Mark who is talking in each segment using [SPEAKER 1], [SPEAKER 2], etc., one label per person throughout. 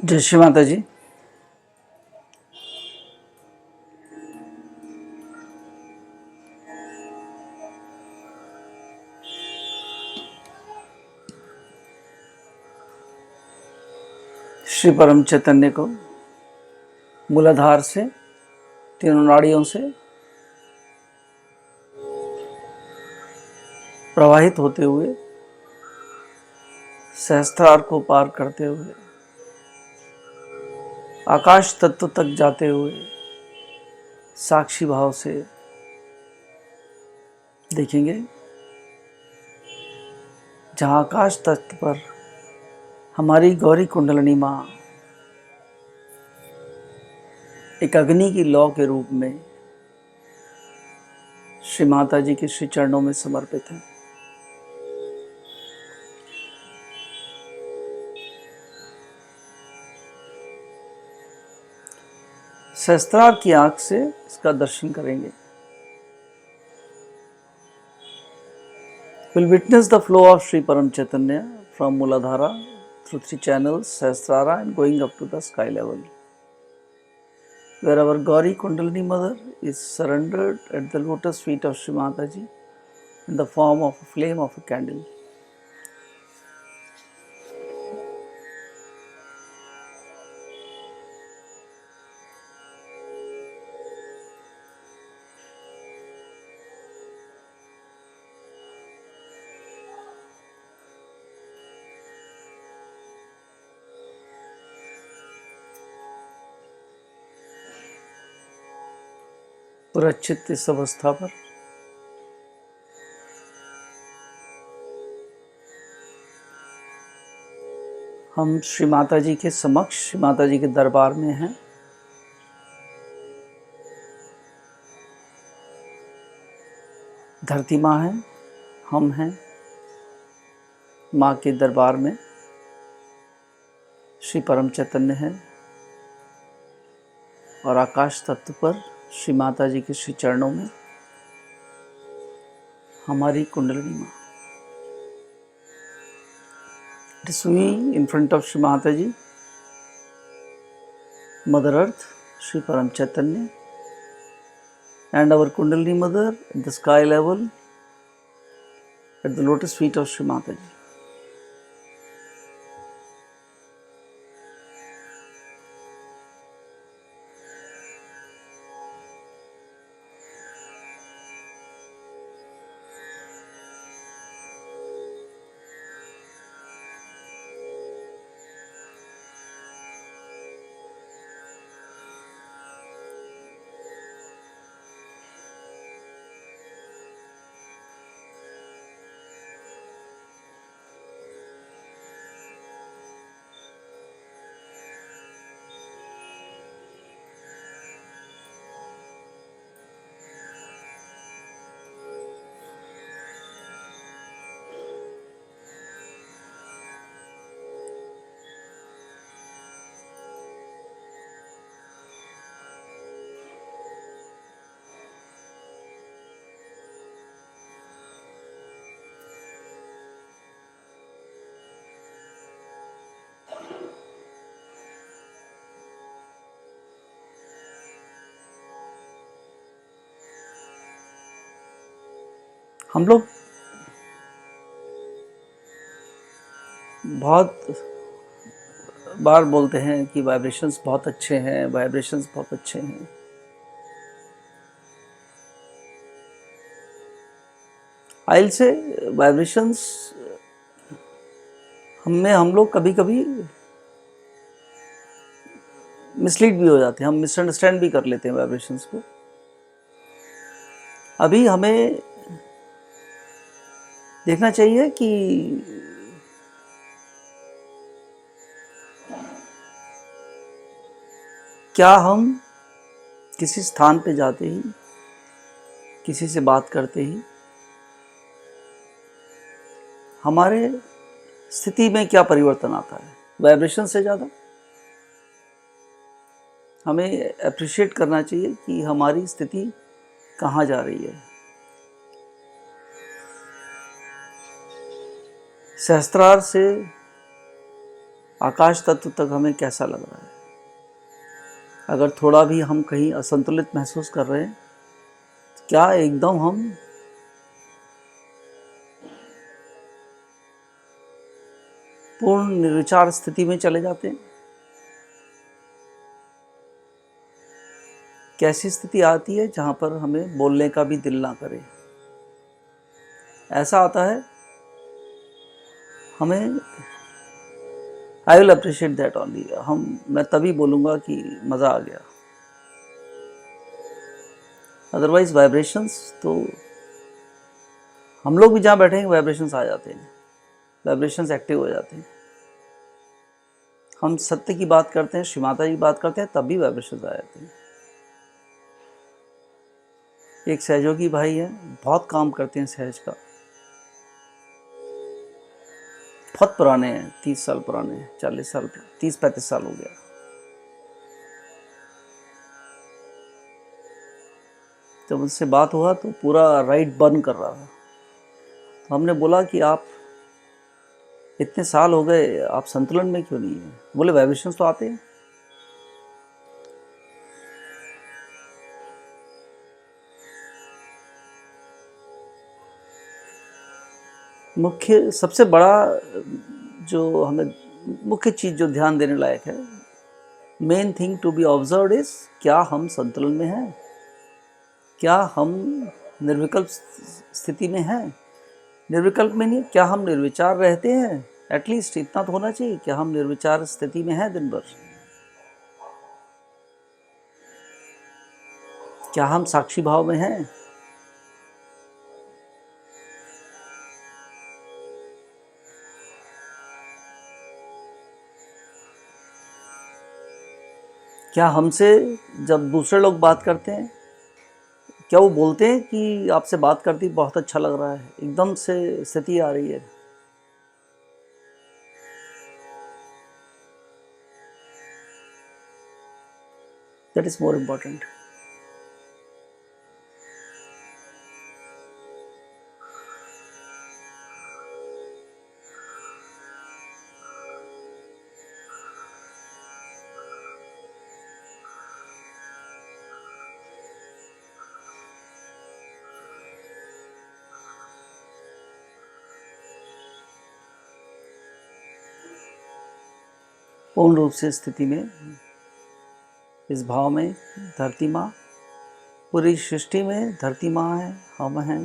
[SPEAKER 1] जय श्री माता जी। श्री परम चैतन्य को मूलाधार से तीनों नाड़ियों से प्रवाहित होते हुए सहस्त्रार को पार करते हुए आकाश तत्व तक जाते हुए साक्षी भाव से देखेंगे, जहाँ आकाश तत्व पर हमारी गौरी कुंडलिनी माँ एक अग्नि की लौ के रूप में श्री माता जी के श्री चरणों में समर्पित है। सहस्त्रार की आंख से इसका दर्शन करेंगे। We'll witness the flow of Shri Param Chaitanya from Muladhara through 3 channels, Sahasrara, and going up to the sky level, where our Gauri Kundalini Mother is surrendered at the lotus feet of Shri Mata Ji in the form of a flame of a candle. पुरच्छित इस अवस्था पर हम श्री माता जी के समक्ष, श्री माता जी के दरबार में हैं। धरती माँ है, हम हैं माँ के दरबार में। श्री परम चैतन्य है और आकाश तत्व पर श्री माता जी के श्री चरणों में हमारी कुंडलिनी माँ। It is we in front of Shri Mata Ji, Mother Earth, Shri Param Chaitanya, and our Kundalini Mother at the sky level, at the lotus feet of Shri Mata Ji. हम लोग बहुत बार बोलते हैं कि वाइब्रेशंस बहुत अच्छे हैं, vibrations बहुत अच्छे हैं। आइल से वाइब्रेशंस हम लोग कभी कभी मिसलीड भी हो जाते हैं, हम मिसअंडरस्टैंड भी कर लेते हैं वाइब्रेशंस को। अभी हमें देखना चाहिए कि क्या हम किसी स्थान पे जाते ही, किसी से बात करते ही हमारे स्थिति में क्या परिवर्तन आता है। वाइब्रेशन से ज़्यादा हमें अप्रिशिएट करना चाहिए कि हमारी स्थिति कहाँ जा रही है। सहस्त्रार से आकाश तत्व तक हमें कैसा लग रहा है। अगर थोड़ा भी हम कहीं असंतुलित महसूस कर रहे हैं, तो क्या एकदम हम पूर्ण निर्विचार स्थिति में चले जाते हैं? कैसी स्थिति आती है जहाँ पर हमें बोलने का भी दिल ना करे? ऐसा आता है हमें, I will appreciate that only, मैं तभी बोलूँगा कि मज़ा आ गया। अदरवाइज वाइब्रेशंस तो हम लोग भी जहाँ बैठेंगे वाइब्रेशंस आ जाते हैं, वाइब्रेशंस एक्टिव हो जाते हैं। हम सत्य की बात करते हैं, श्री माता की बात करते हैं, तब भी वाइब्रेशंस आ जाते हैं। एक सहयोगी भाई है, बहुत काम करते हैं सहज का, बहुत पुराने हैं, 30 साल पुराने हैं, 40 साल, 30-35 साल हो गया। जब उनसे बात हुआ तो पूरा राइड बर्न कर रहा था। तो हमने बोला कि आप इतने साल हो गए, आप संतुलन में क्यों नहीं है? बोले वाइब्रेशंस तो आते हैं। मुख्य सबसे बड़ा जो हमें मुख्य चीज़ जो ध्यान देने लायक है, main thing to be observed is, क्या हम संतुलन में हैं? क्या हम निर्विकल्प स्थिति में हैं? निर्विकल्प में नहीं, क्या हम निर्विचार रहते हैं? एटलीस्ट इतना तो होना चाहिए, क्या हम निर्विचार स्थिति में हैं दिन भर? क्या हम साक्षी भाव में हैं? क्या हमसे जब दूसरे लोग बात करते हैं, क्या वो बोलते हैं कि आपसे बात करती बहुत अच्छा लग रहा है, एकदम से स्थिति आ रही है? That is more important. पूर्ण रूप से स्थिति में, इस भाव में, धरती माँ, पूरी सृष्टि में धरती माँ है, हम हैं,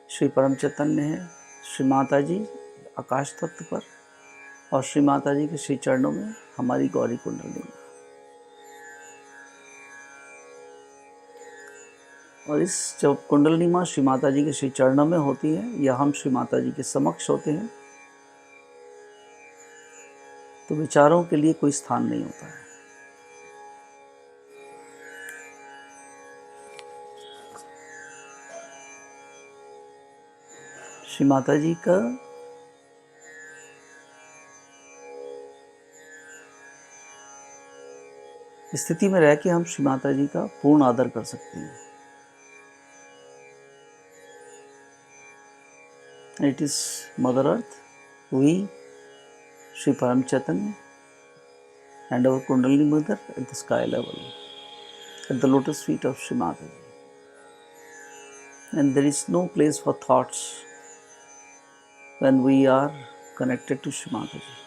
[SPEAKER 1] श्री परम चैतन्य है, श्री माता जी आकाश तत्व पर, और श्री माता जी के श्री चरणों में हमारी गौरी कुंडली में। और इस जब कुंडली माँ श्री माता जी के श्री चरणों में होती है, या हम श्री माता जी के समक्ष होते हैं, तो विचारों के लिए कोई स्थान नहीं होता है। श्री माता जी का स्थिति में रह के हम श्री माता जी का पूर्ण आदर कर सकते हैं। It is mother earth, we Shri Param Chaitanya and our Kundalini mother at the sky level, at the lotus feet of Shri Mata Ji. And there is no place for thoughts when we are connected to Shri Mata Ji.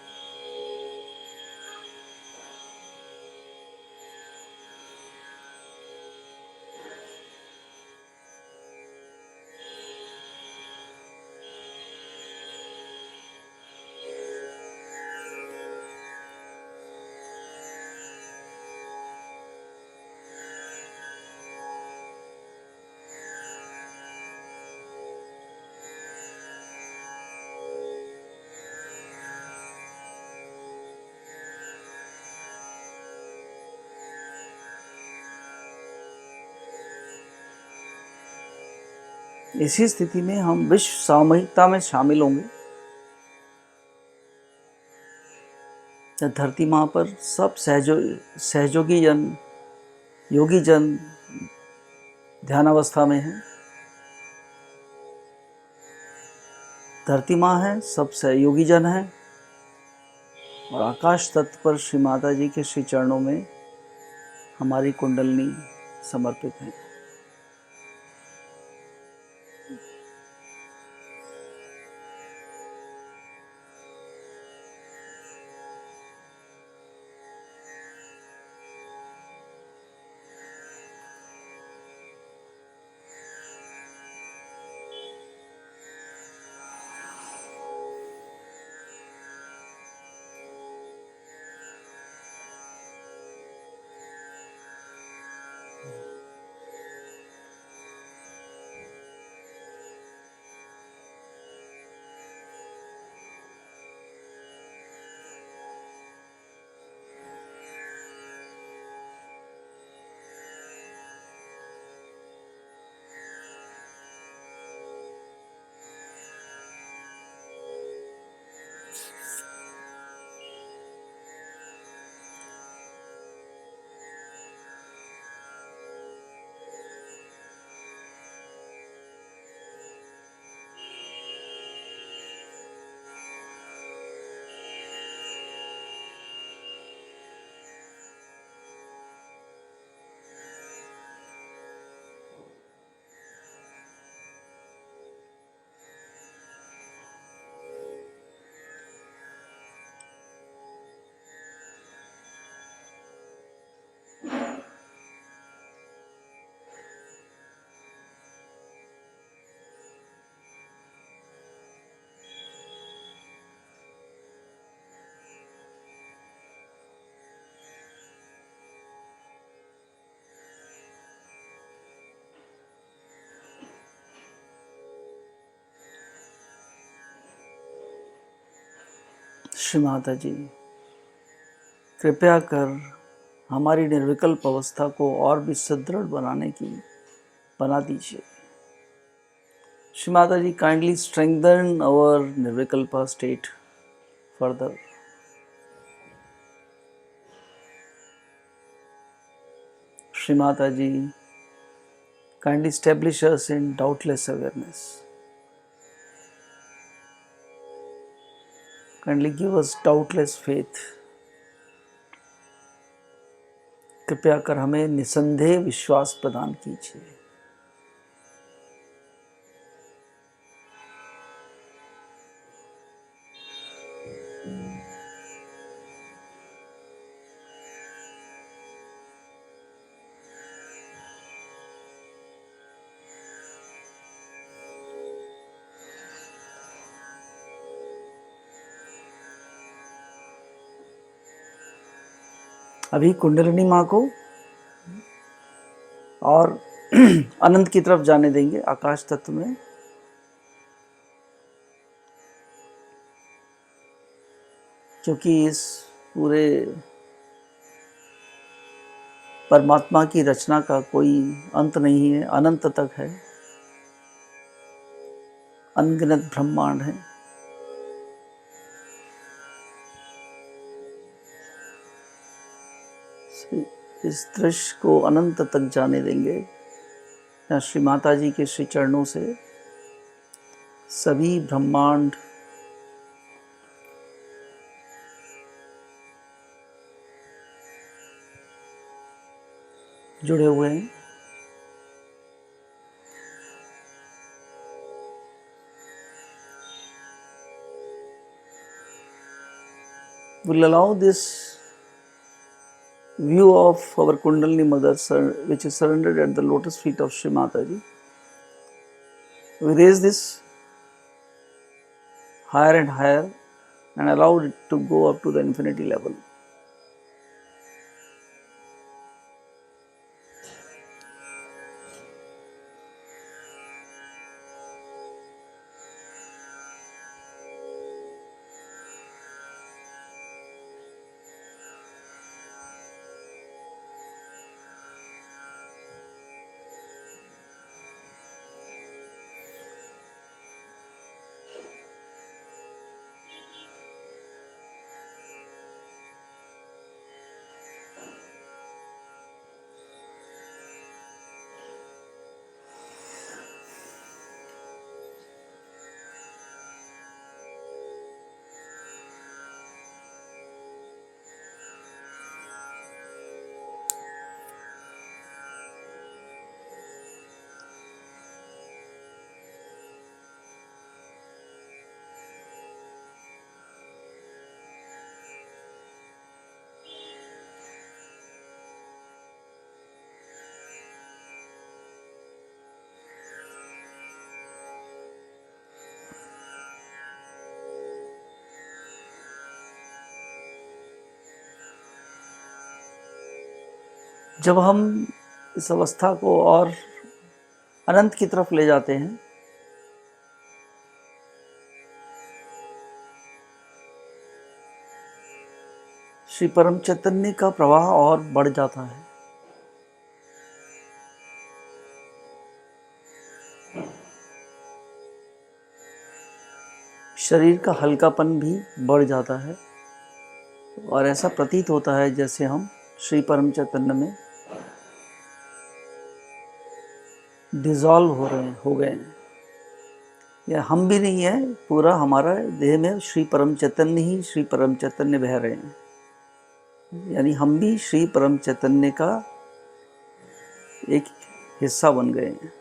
[SPEAKER 1] इसी स्थिति में हम विश्व सामूहिकता में शामिल होंगे। धरती माँ पर सब सहयोगी जन, योगी जन ध्यानावस्था में हैं। धरती माँ है, सब सहयोगी जन हैं, और आकाश तत्व पर श्री माता जी के श्री चरणों में हमारी कुंडलनी समर्पित है। श्री माता जी, कृपया कर हमारी निर्विकल्प अवस्था को और भी सुदृढ़ बना दीजिए। Shri Mata ji, kindly strengthen our nirvikalpa state further. Shri Mata ji, kindly establish us in doubtless awareness. Kindly give us doubtless faith. कृपया कर हमें निसंदेह विश्वास प्रदान कीजिए। अभी कुंडलिनी माँ को और अनंत की तरफ जाने देंगे, आकाश तत्व में। क्योंकि इस पूरे परमात्मा की रचना का कोई अंत नहीं है, अनंत तक है, अनगिनत ब्रह्मांड है। इस दृश्य को अनंत तक जाने देंगे। यहाँ श्री माता जी के श्री चरणों से सभी ब्रह्मांड जुड़े हुए हैं। We'll allow this view of our Kundalini Mother, which is surrendered at the lotus feet of Shri Mata Ji. We raise this higher and higher and allow it to go up to the infinity level. जब हम इस अवस्था को और अनंत की तरफ ले जाते हैं, श्री परम चैतन्य का प्रवाह और बढ़ जाता है। शरीर का हल्कापन भी बढ़ जाता है और ऐसा प्रतीत होता है जैसे हम श्री परम चैतन्य में डिसॉल्व हो गए हैं। या हम भी नहीं है, पूरा हमारा देह में श्री परम चैतन्य ही श्री परम चैतन्य बह रहे हैं। यानी हम भी श्री परम चैतन्य का एक हिस्सा बन गए हैं,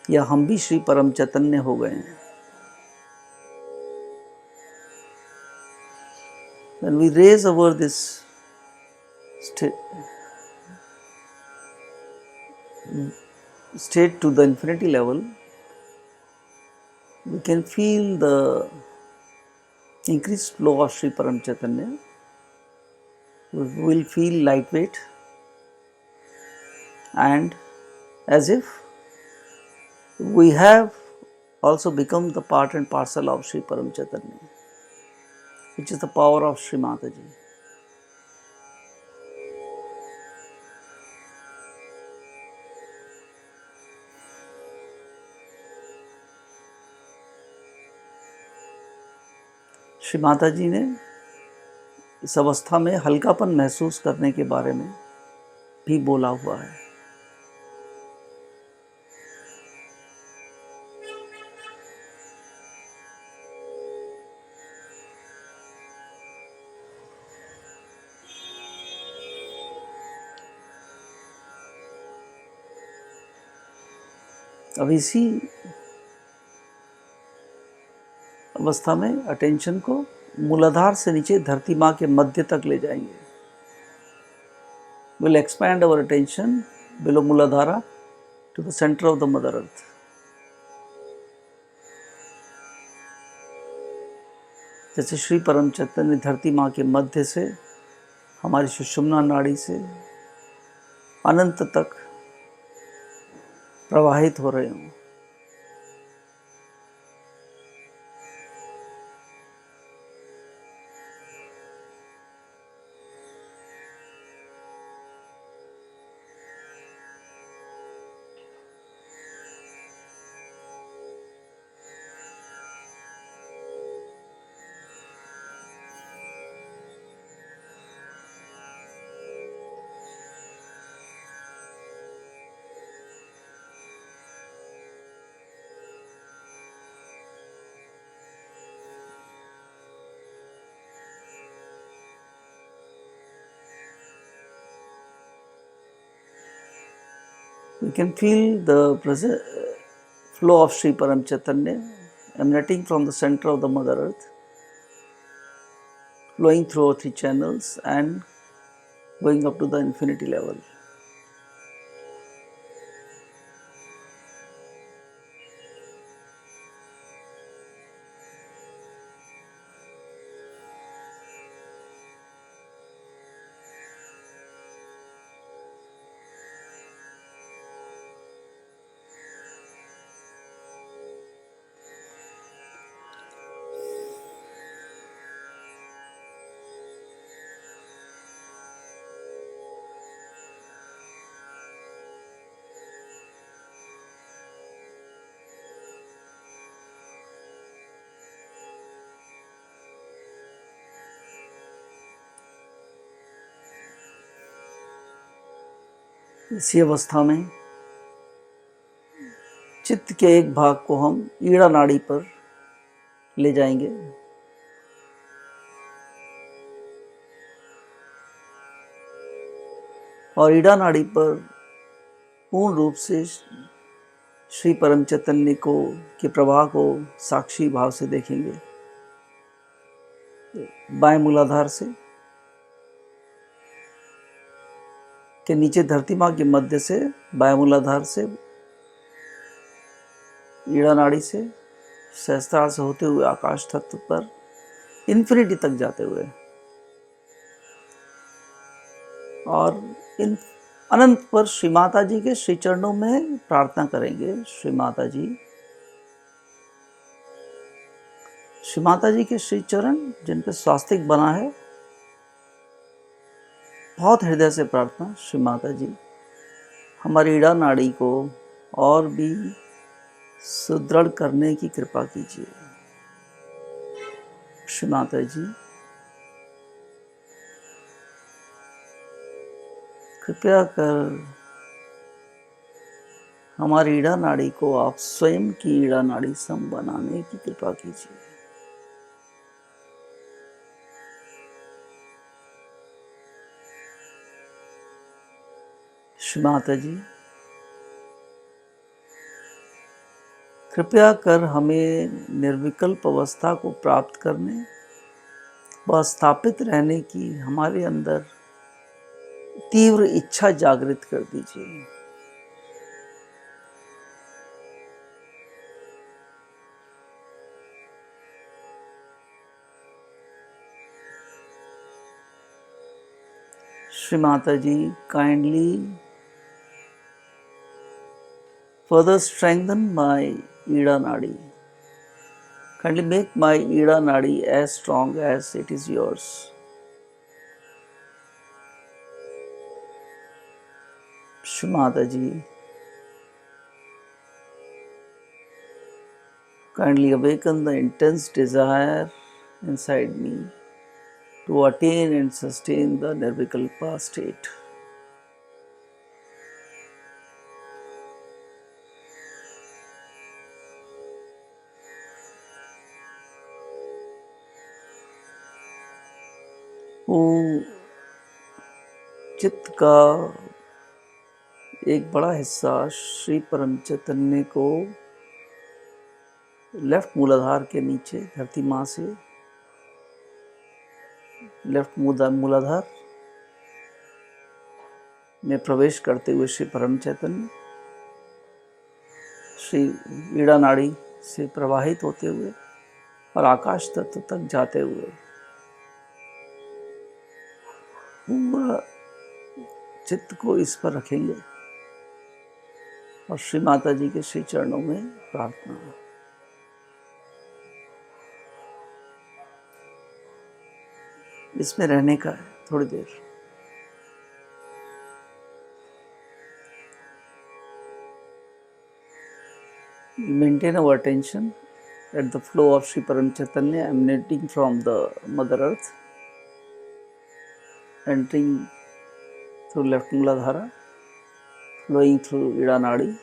[SPEAKER 1] या हम भी श्री परम चैतन्य हो गए हैं। When we raise over this state to the infinity level, we can feel the increased flow of Shri Param Chaitanya. We will feel lightweight and as if we have also become the part and parcel of Shri Param Chaitanya, which is the power of Shri Mata Ji. Shri Mata जी ने इस अवस्था में हल्कापन महसूस करने के बारे में भी बोला हुआ है। अब इसी अवस्था में अटेंशन को मूलाधार से नीचे धरती माँ के मध्य तक ले जाएंगे। We'll expand our attention below Muladhara to the center of the Mother Earth. जैसे श्री परम चैतन्य धरती माँ के मध्य से हमारी सुषुम्ना नाड़ी से अनंत तक प्रवाहित हो रहे हों। We can feel the present flow of Shri Param Chaitanya emanating from the center of the Mother Earth, flowing through 3 channels and going up to the infinity level. इसी अवस्था में चित्त के एक भाग को हम ईड़ा नाड़ी पर ले जाएंगे और ईड़ा नाड़ी पर पूर्ण रूप से श्री परम चैतन्य को के प्रवाह को साक्षी भाव से देखेंगे। बाएं मूलाधार से के नीचे धरती माँ के मध्य से बाएं मूलाधार से ईड़ा नाड़ी से सहस्त्रार से होते हुए आकाश तत्व पर इन्फिनिटी तक जाते हुए और इन अनंत पर श्री माता जी के श्री चरणों में प्रार्थना करेंगे। श्री माता जी, श्री माता जी के श्री चरण जिन पे स्वास्तिक बना है, बहुत हृदय से प्रार्थना, श्री माता जी हमारी ईड़ा नाड़ी को और भी सुदृढ़ करने की कृपा कीजिए। श्री माता जी कृपया कर हमारी ईड़ा नाड़ी को आप स्वयं की ईड़ा नाड़ी सम बनाने की कृपा कीजिए। श्री माता जी कृपया कर हमें निर्विकल्प अवस्था को प्राप्त करने व स्थापित रहने की हमारे अंदर तीव्र इच्छा जागृत कर दीजिए। Shri Mata ji kindly further strengthen my Ida nadi. Kindly make my Ida नाड़ी as strong as it is yours. Shri Mata Ji, kindly awaken the intense desire inside me to attain and sustain the Nirvikalpa state. चित्त का एक बड़ा हिस्सा श्री परम चैतन्य को लेफ्ट मूलाधार के नीचे धरती माँ से लेफ्ट मूलाधार में प्रवेश करते हुए श्री परम चैतन्य श्री ईड़ा नाड़ी से प्रवाहित होते हुए और आकाश तत्व तक जाते हुए पूरा चित्त को इस पर रखेंगे और श्री माता जी के श्री चरणों में प्रार्थना। इसमें रहने का है थोड़ी देर। Maintain our attention at the flow of Shri Param Chaitanya emanating from the Mother Earth, entering through left Muladhara, flowing through Ida Nadi,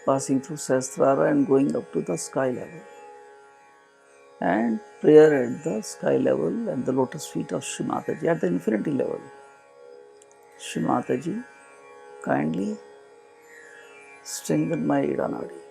[SPEAKER 1] passing through Sahasrara and going up to the sky level. And prayer at the sky level and the lotus feet of Shri Mata Ji at the infinity level. Shri Mata Ji, kindly strengthen my Ida Nadi.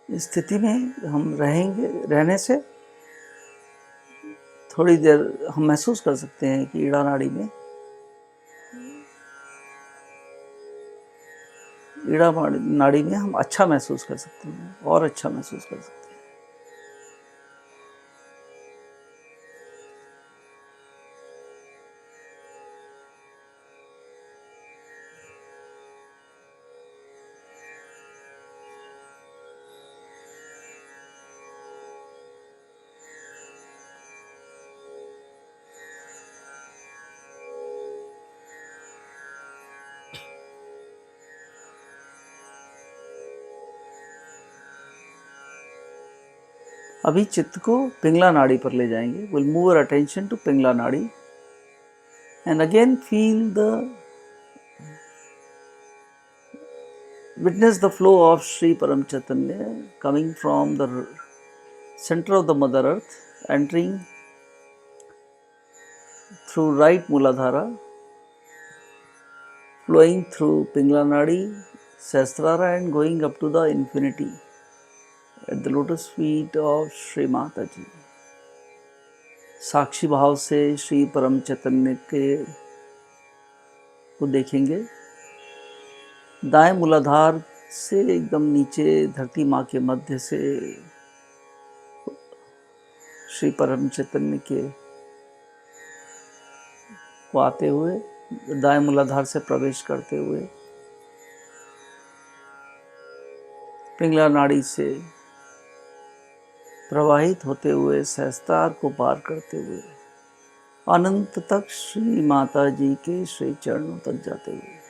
[SPEAKER 1] इस स्थिति में हम रहने से थोड़ी देर हम महसूस कर सकते हैं कि ईड़ा नाड़ी में हम अच्छा महसूस कर सकते हैं और अच्छा महसूस कर सकते हैं। अभी चित्त को पिंगला नाड़ी पर ले जाएंगे। We'll move our attention to Pingala नाड़ी and again witness the flow of Shri Param Chaitanya coming from the center of the Mother Earth, entering through right Muladhara, flowing through Pingla Nadi, Sahasrara and going up to the infinity at the lotus feet of Shri Mata Ji. साक्षी भाव से श्री परम चैतन्य के को देखेंगे। दाएं मूलाधार से एकदम नीचे धरती माँ के मध्य से श्री परम चैतन्य के को आते हुए, दाएं मूलाधार से प्रवेश करते हुए पिंगला नाड़ी से प्रवाहित होते हुए सहस्त्रार को पार करते हुए अनंत तक श्री माता जी के श्री चरणों तक जाते हुए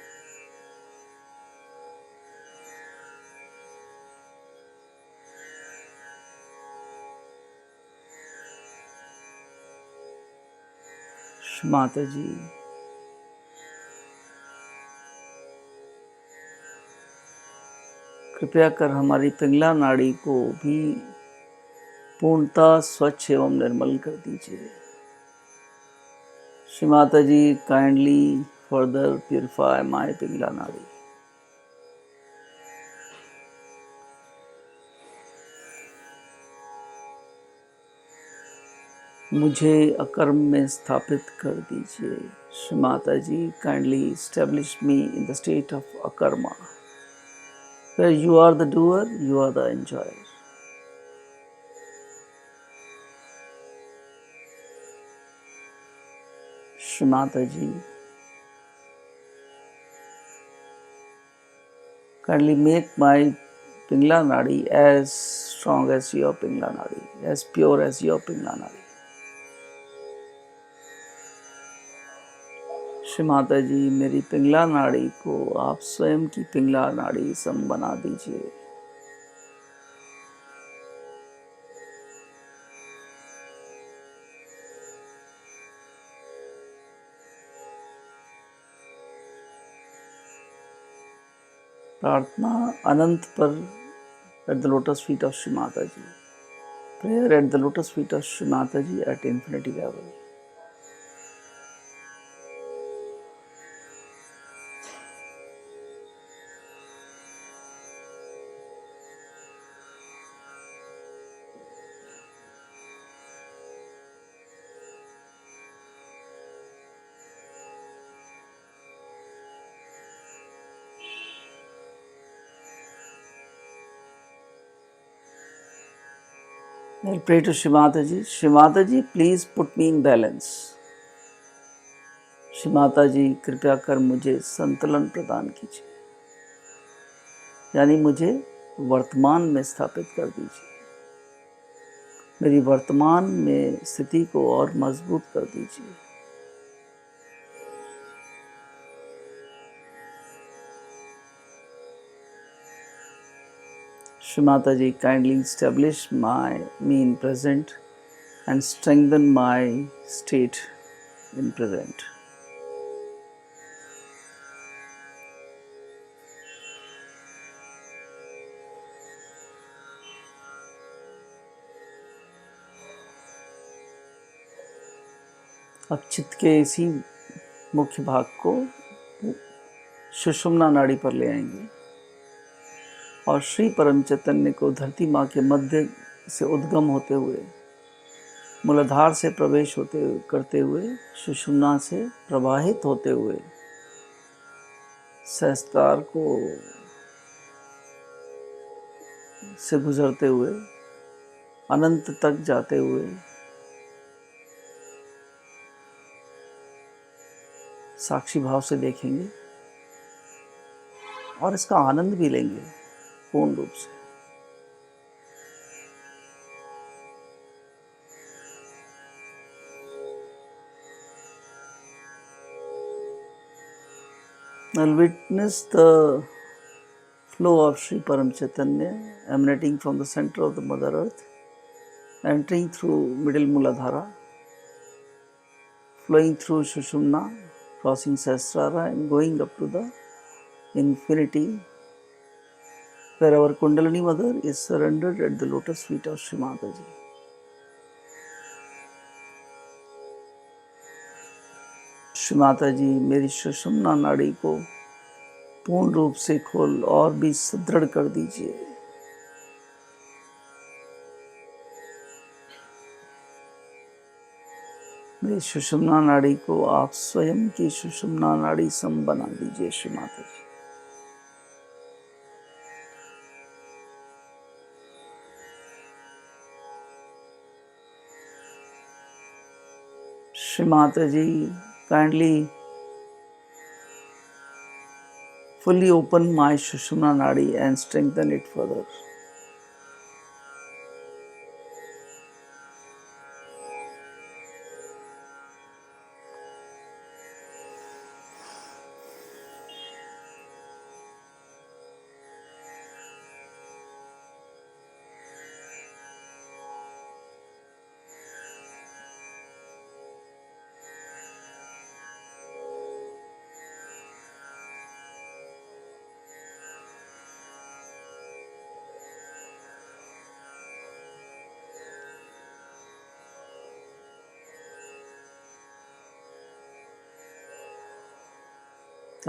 [SPEAKER 1] श्री माता जी कृपया कर हमारी पिंगला नाड़ी को भी पूर्णतः स्वच्छ एवं निर्मल कर दीजिए। Shri Mata ji kindly further purify my Pingala nadi. मुझे अकर्म में स्थापित कर दीजिए। Shri Mata ji kindly establish me in the state of Akarma, where you are the doer, you are the enjoyer. Shri Mata Ji, kindly make my Pingla Nadi as strong as your Pingla Nadi, as pure as your Pingla Nadi. Shri Mata जी, मेरी पिंगला नाड़ी को आप स्वयं की पिंगला नाड़ी सम बना दीजिए। प्रार्थना अनंत पर at the lotus feet of Shri Mata ji. Prayer at the lotus feet of Shri Mata ji at infinity level. I'll pray to Shri Mata Ji. Shri Mata Ji, please put me in balance. Shri Mata जी कृपया कर मुझे संतुलन प्रदान कीजिए, यानी मुझे वर्तमान में स्थापित कर दीजिए। मेरी वर्तमान में स्थिति को और मजबूत कर दीजिए। Shri Mata Ji, kindly establish me in present and strengthen my state in present. अब चित्त के इसी मुख्य भाग को सुषुम्ना नाड़ी पर ले आएंगे और श्री परम चैतन्य को धरती माँ के मध्य से उद्गम होते हुए, मूलाधार से प्रवेश करते हुए, सुषुम्ना से प्रवाहित होते हुए, सहस्त्रार को से गुजरते हुए, अनंत तक जाते हुए साक्षी भाव से देखेंगे और इसका आनंद भी लेंगे पूर्ण रूप से। I'll witness the flow of Sri Param Chaitanya emanating from the center of the Mother Earth, entering through middle Muladhara, flowing through Sushumna, crossing Sahasrara and going up to the infinity, where our Kundalini Mother is surrendered at the lotus feet of Shri Mata Ji. Shri Mata जी, मेरी सुषुम्ना नाड़ी को पूर्ण रूप से खोल और भी सुदृढ़ कर दीजिए। मेरी सुषुम्ना नाड़ी को आप स्वयं की सुषुम्ना नाड़ी सम बना दीजिए श्री माता जी। Shri Mata ji, kindly fully open my Sushumna Nadi and strengthen it further.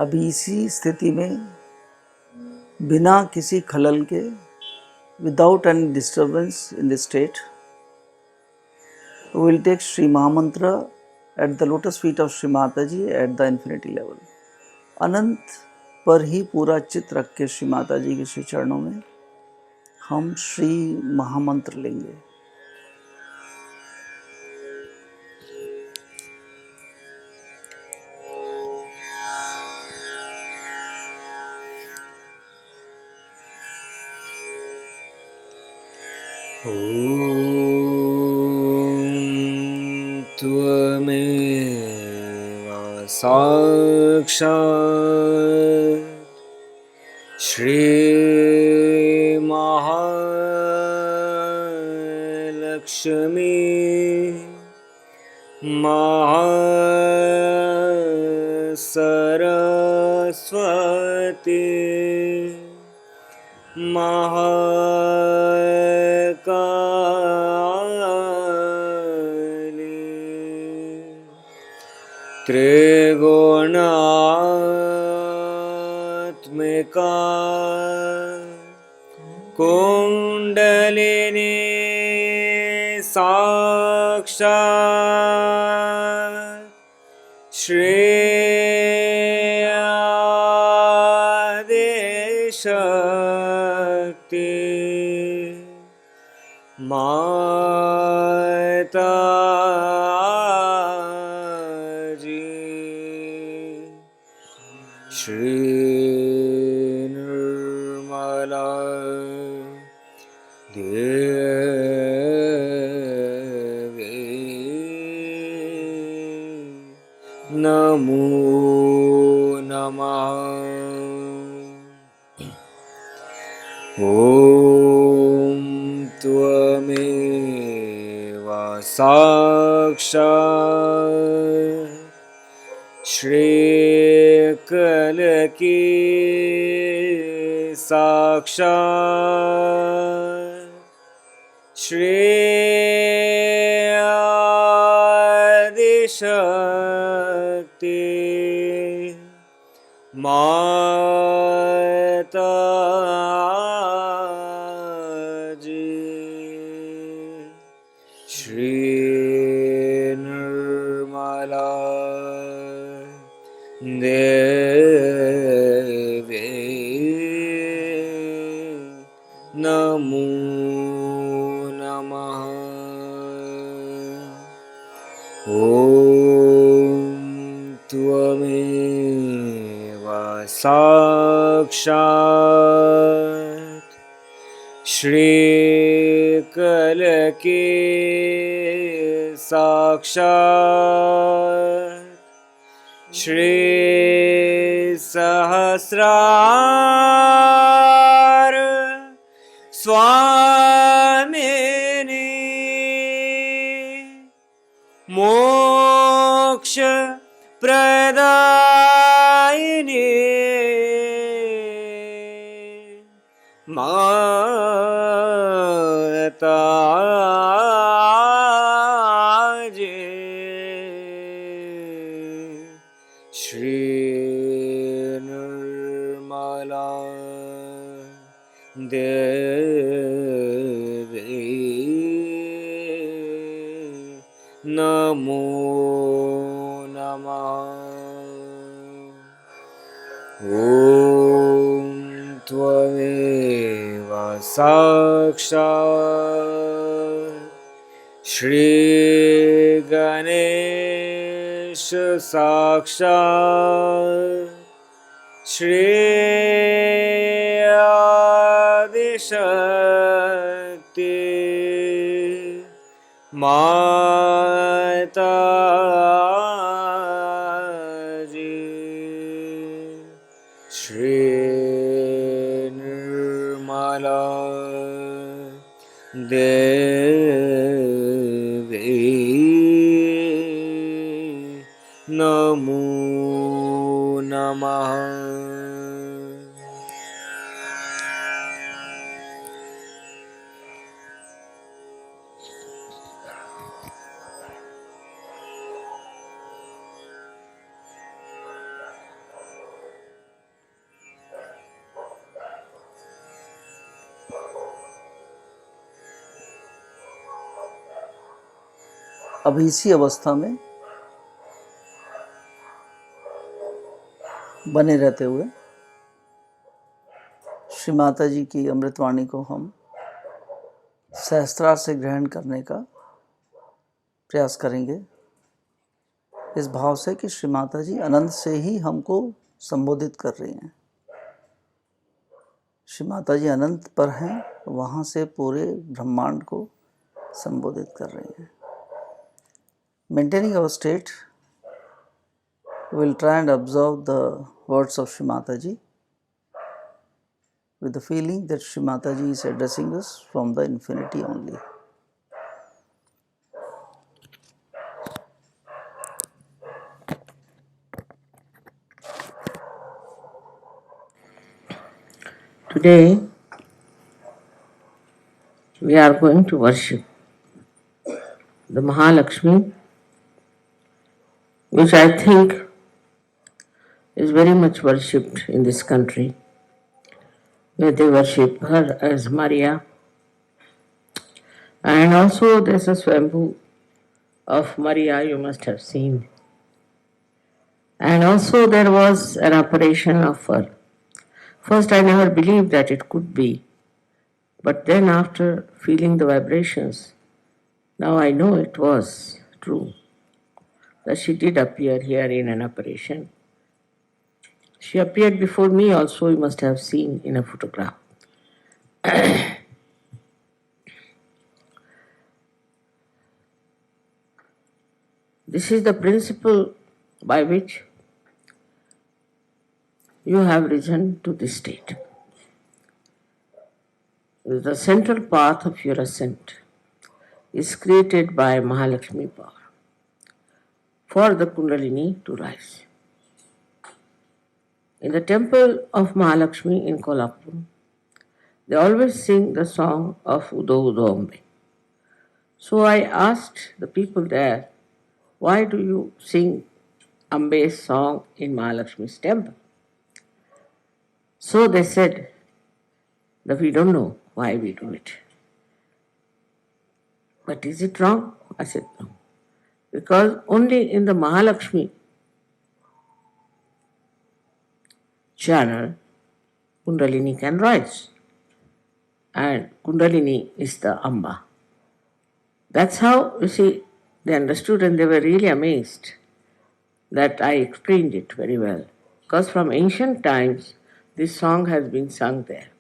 [SPEAKER 1] अभी इसी स्थिति में बिना किसी खलल के, without any disturbance in this state, we will take Shri Mahamantra at the lotus feet of Shri Mata Ji at the infinity level. अनंत पर ही पूरा चित्त रख के श्री माता जी के श्री चरणों में हम श्री महामंत्र लेंगे।
[SPEAKER 2] त्वमेव साक्षात् श्री महालक्ष्मी महासरस्वती महाकाली त्रिगुणात्मिका कुंडलिनी साक्षात् श्री आदिशक्ति माता जी श्री निर्मला देवी नमो नमः। ॐ त्वमेव साक्षात् श्रीकलकी साक्षात् श्री आदिशक्ति माता जी श्री निर्मला देवी नमो नमः। ॐ त्वमेव साक्षात् श्रीकलकी साक्षात् श्री सहस्रार स्वामिनी मोक्ष प्रदायिनी माता जी Shri Nirmala Devi Namo Namah. Om Tvameva Sakshat Shri Ganesha Sakshat Shri Adi Shakti Mata Ji Shri Nirmala Devi Namo Namah.
[SPEAKER 1] अभी इसी अवस्था में बने रहते हुए श्री माता जी की अमृतवाणी को हम सहस्त्रार से ग्रहण करने का प्रयास करेंगे, इस भाव से कि श्री माता जी अनंत से ही हमको संबोधित कर रही हैं। श्री माता जी अनंत पर हैं, वहाँ से पूरे ब्रह्मांड को संबोधित कर रही हैं। Maintaining our state, we will try and observe the words of Shri Mata Ji with the feeling that Shri Mata Ji is addressing us from the infinity only.
[SPEAKER 3] Today, we are going to worship the Mahalakshmi, which I think is very much worshipped in this country, where they worship her as Maria. And also there's a Swambhu of Maria you must have seen. And also there was an apparition of her. First I never believed that it could be, but then after feeling the vibrations, now I know it was true, that she did appear here in an apparition. She appeared before me also, you must have seen in a photograph. This is the principle by which you have risen to this state. The central path of your ascent is created by Mahalakshmi power for the Kundalini to rise. In the temple of Mahalakshmi in Kolhapur, they always sing the song of Udo Udo Ambe. So I asked the people there, why do you sing Ambe's song in Mahalakshmi's temple? So they said that we don't know why we do it. But is it wrong? I said no. Because only in the Mahalakshmi channel, Kundalini can rise. And Kundalini is the Amba. That's how, you see, they understood and they were really amazed that I explained it very well. Because from ancient times, this song has been sung there.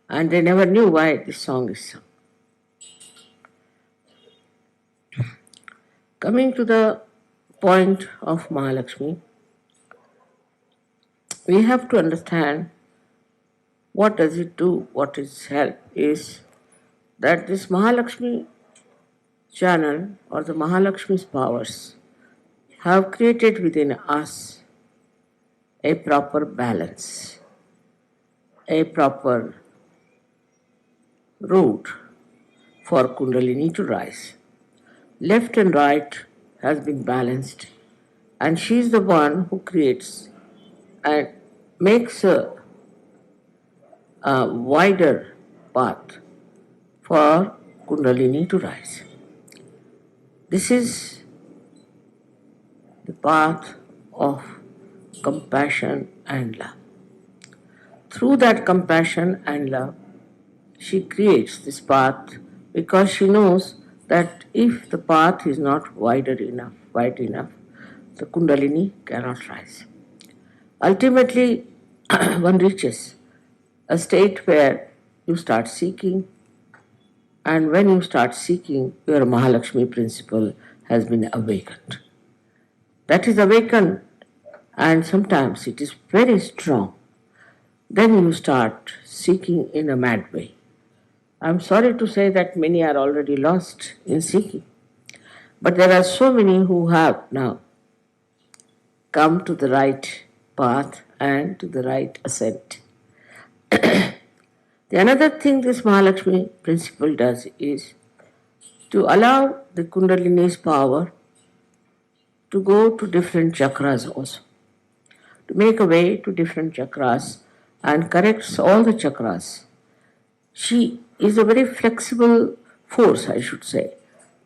[SPEAKER 3] And they never knew why this song is sung. Coming to the point of Mahalakshmi, we have to understand what does it do, what is help, is that this Mahalakshmi channel or the Mahalakshmi's powers have created within us a proper balance, a proper route for Kundalini to rise. Left and right has been balanced, and she is the one who creates and makes a a wider path for Kundalini to rise. This is the path of compassion and love. Through that compassion and love, she creates this path because she knows that if the path is not wide enough, the Kundalini cannot rise. Ultimately, one reaches a state where you start seeking, and when you start seeking, your Mahalakshmi principle has been awakened. That is awakened, and sometimes it is very strong. Then you start seeking in a mad way. I'm sorry to say that many are already lost in seeking, but there are so many who have now come to the right path and to the right ascent. The another thing this Mahalakshmi principle does is to allow the Kundalini's power to go to different chakras also, to make a way to different chakras and corrects all the chakras. She is a very flexible force, I should say,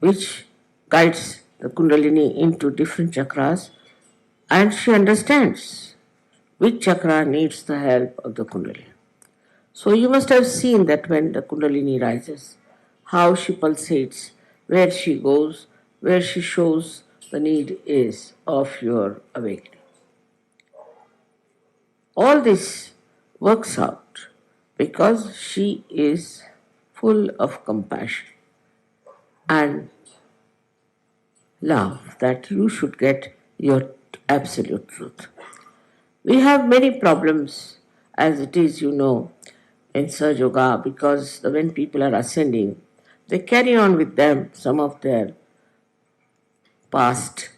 [SPEAKER 3] which guides the Kundalini into different chakras, and she understands which chakra needs the help of the Kundalini. So you must have seen that when the Kundalini rises, how she pulsates, where she goes, where she shows the need is of your awakening. All this works out because she is full of compassion and love that you should get your absolute truth. We have many problems as it is, in Sahaja Yoga because when people are ascending, they carry on with them some of their past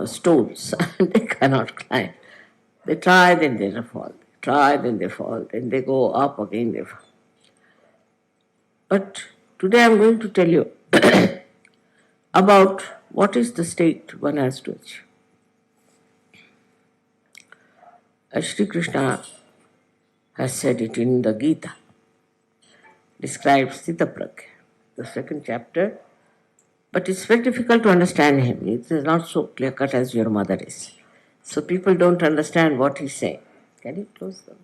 [SPEAKER 3] stones and they cannot climb. They try, then they fall. Try, then they fall. Then they go up again, they fall. But today I'm going to tell you about what is the state one has to achieve. As Shri Krishna has said it in the Gita, describes Sthitapragya, the second chapter, but it's very difficult to understand him. It is not so clear-cut as your mother is. So people don't understand what he's saying. Can you close them?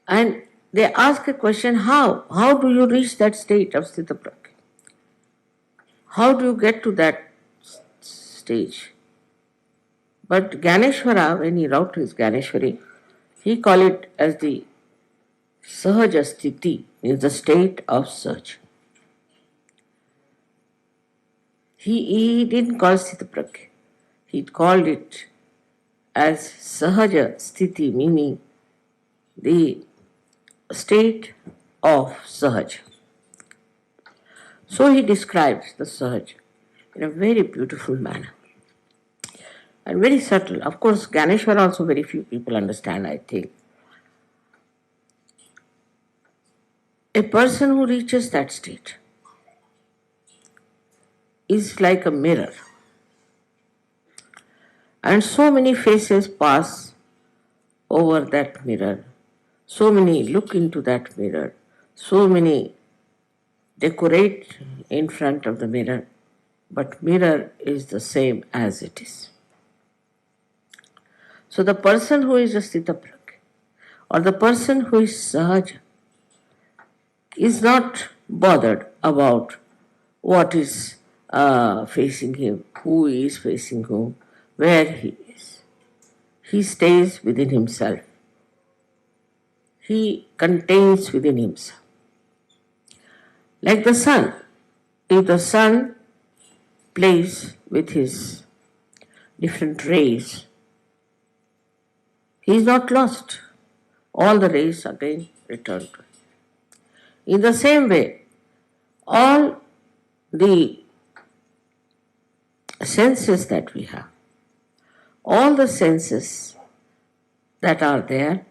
[SPEAKER 3] And they ask a question, how? How do you reach that state of Sthitapragya? How do you get to that stage? But Ganeshwara, when he wrote his Ganeshwari, he called it as the Sahaja Sthiti, means the state of Sahaja. He didn't call Sthitapragya. He called it as Sahaja Sthiti, meaning the state of Sahaja. So he describes the Sahaja in a very beautiful manner and very subtle. Of course, Ganeshwara also very few people understand, I think. A person who reaches that state is like a mirror. And so many faces pass over that mirror. So many look into that mirror. So many decorate in front of the mirror. But mirror is the same as it is. So the person who is a Sthitapragya or the person who is Sahaja is not bothered about what is facing him, who is facing whom, where he is. He stays within himself. He contains within himself. Like the sun, if the sun plays with his different rays, he is not lost. All the rays again return to him. In the same way, all the senses that we have, all the senses that are there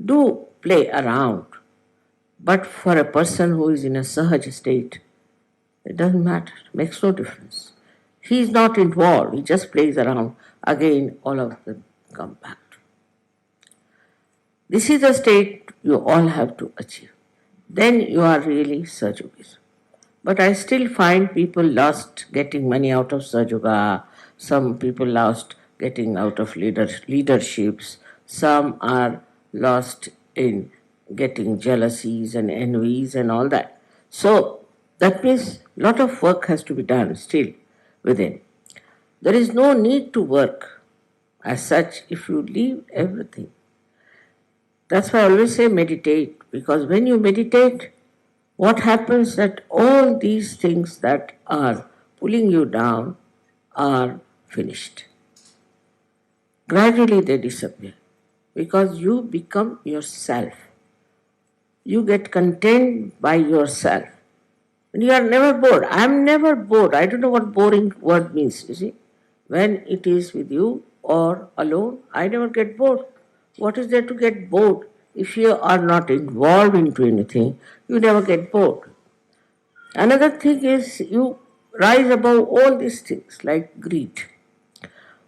[SPEAKER 3] do play around. But for a person who is in a Sahaja state, it doesn't matter, it makes no difference. He is not involved, he just plays around. Again, all of them come back. This is the state you all have to achieve. Then you are really Sahaja Yogis. But I still find people lost getting money out of Sahaja Yoga, some people lost getting out of leaderships, some are lost in getting jealousies and envies and all that. So that means a lot of work has to be done still within. There is no need to work as such if you leave everything. That's why I always say meditate, because when you meditate, what happens that all these things that are pulling you down are finished. Gradually they disappear because you become yourself. You get content by yourself. And you are never bored. I am never bored. I don't know what boring word means, you see. When it is with you or alone, I never get bored. What is there to get bored? If you are not involved into anything, you never get bored. Another thing is you rise above all these things like greed.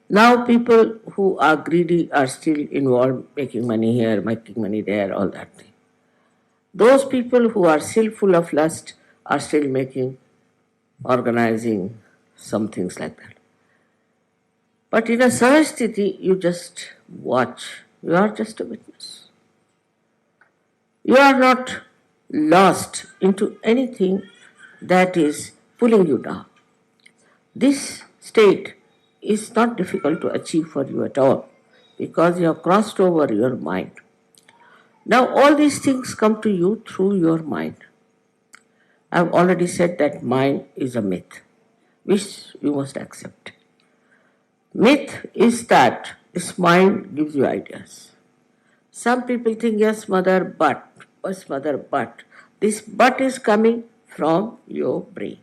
[SPEAKER 3] Now people who are greedy are still involved, making money here, making money there, all that thing. Those people who are still full of lust are still organizing some things like that. But in a Sahaja sthiti, you just watch. You are just a witness. You are not lost into anything that is pulling you down. This state is not difficult to achieve for you at all because you have crossed over your mind. Now all these things come to you through your mind. I've already said that mind is a myth, which you must accept. Myth is that this mind gives you ideas. Some people think, yes, mother, but. Yes, mother, but. This but is coming from your brain,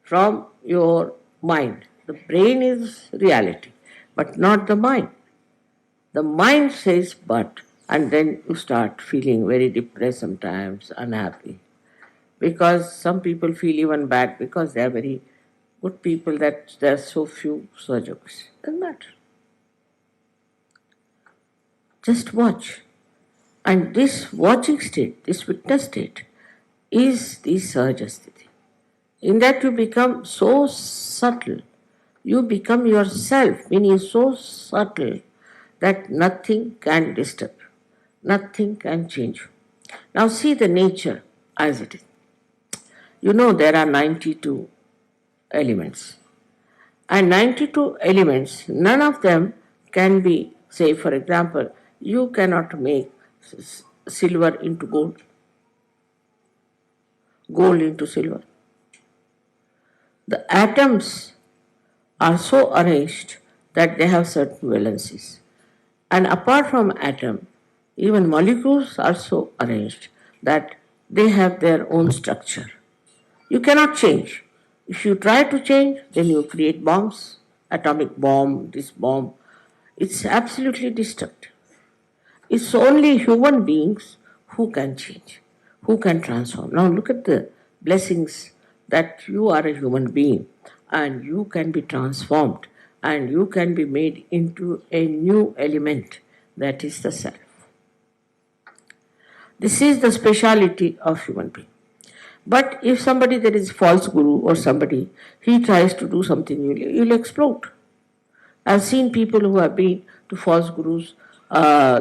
[SPEAKER 3] from your mind. The brain is reality, but not the mind. The mind says but, and then you start feeling very depressed sometimes, unhappy. Because some people feel even bad because they are very good people that there are so few Sahaja Yogis. Doesn't matter. Just watch. And this watching state, this witness state, is the Sahaja sthiti. In that you become so subtle, you become yourself, meaning so subtle that nothing can disturb you, nothing can change you. Now see the nature as it is. You know there are 92 elements. And 92 elements, none of them can be, say for example, you cannot make silver into gold, gold into silver. The atoms are so arranged that they have certain valencies. And apart from atom, even molecules are so arranged that they have their own structure. You cannot change. If you try to change, then you create bombs, atomic bomb, this bomb. It's absolutely destructive. It's only human beings who can change, who can transform. Now look at the blessings that you are a human being and you can be transformed and you can be made into a new element that is the self. This is the speciality of human being. But if somebody that is false guru or somebody, he tries to do something, you'll explode. I've seen people who have been to false gurus,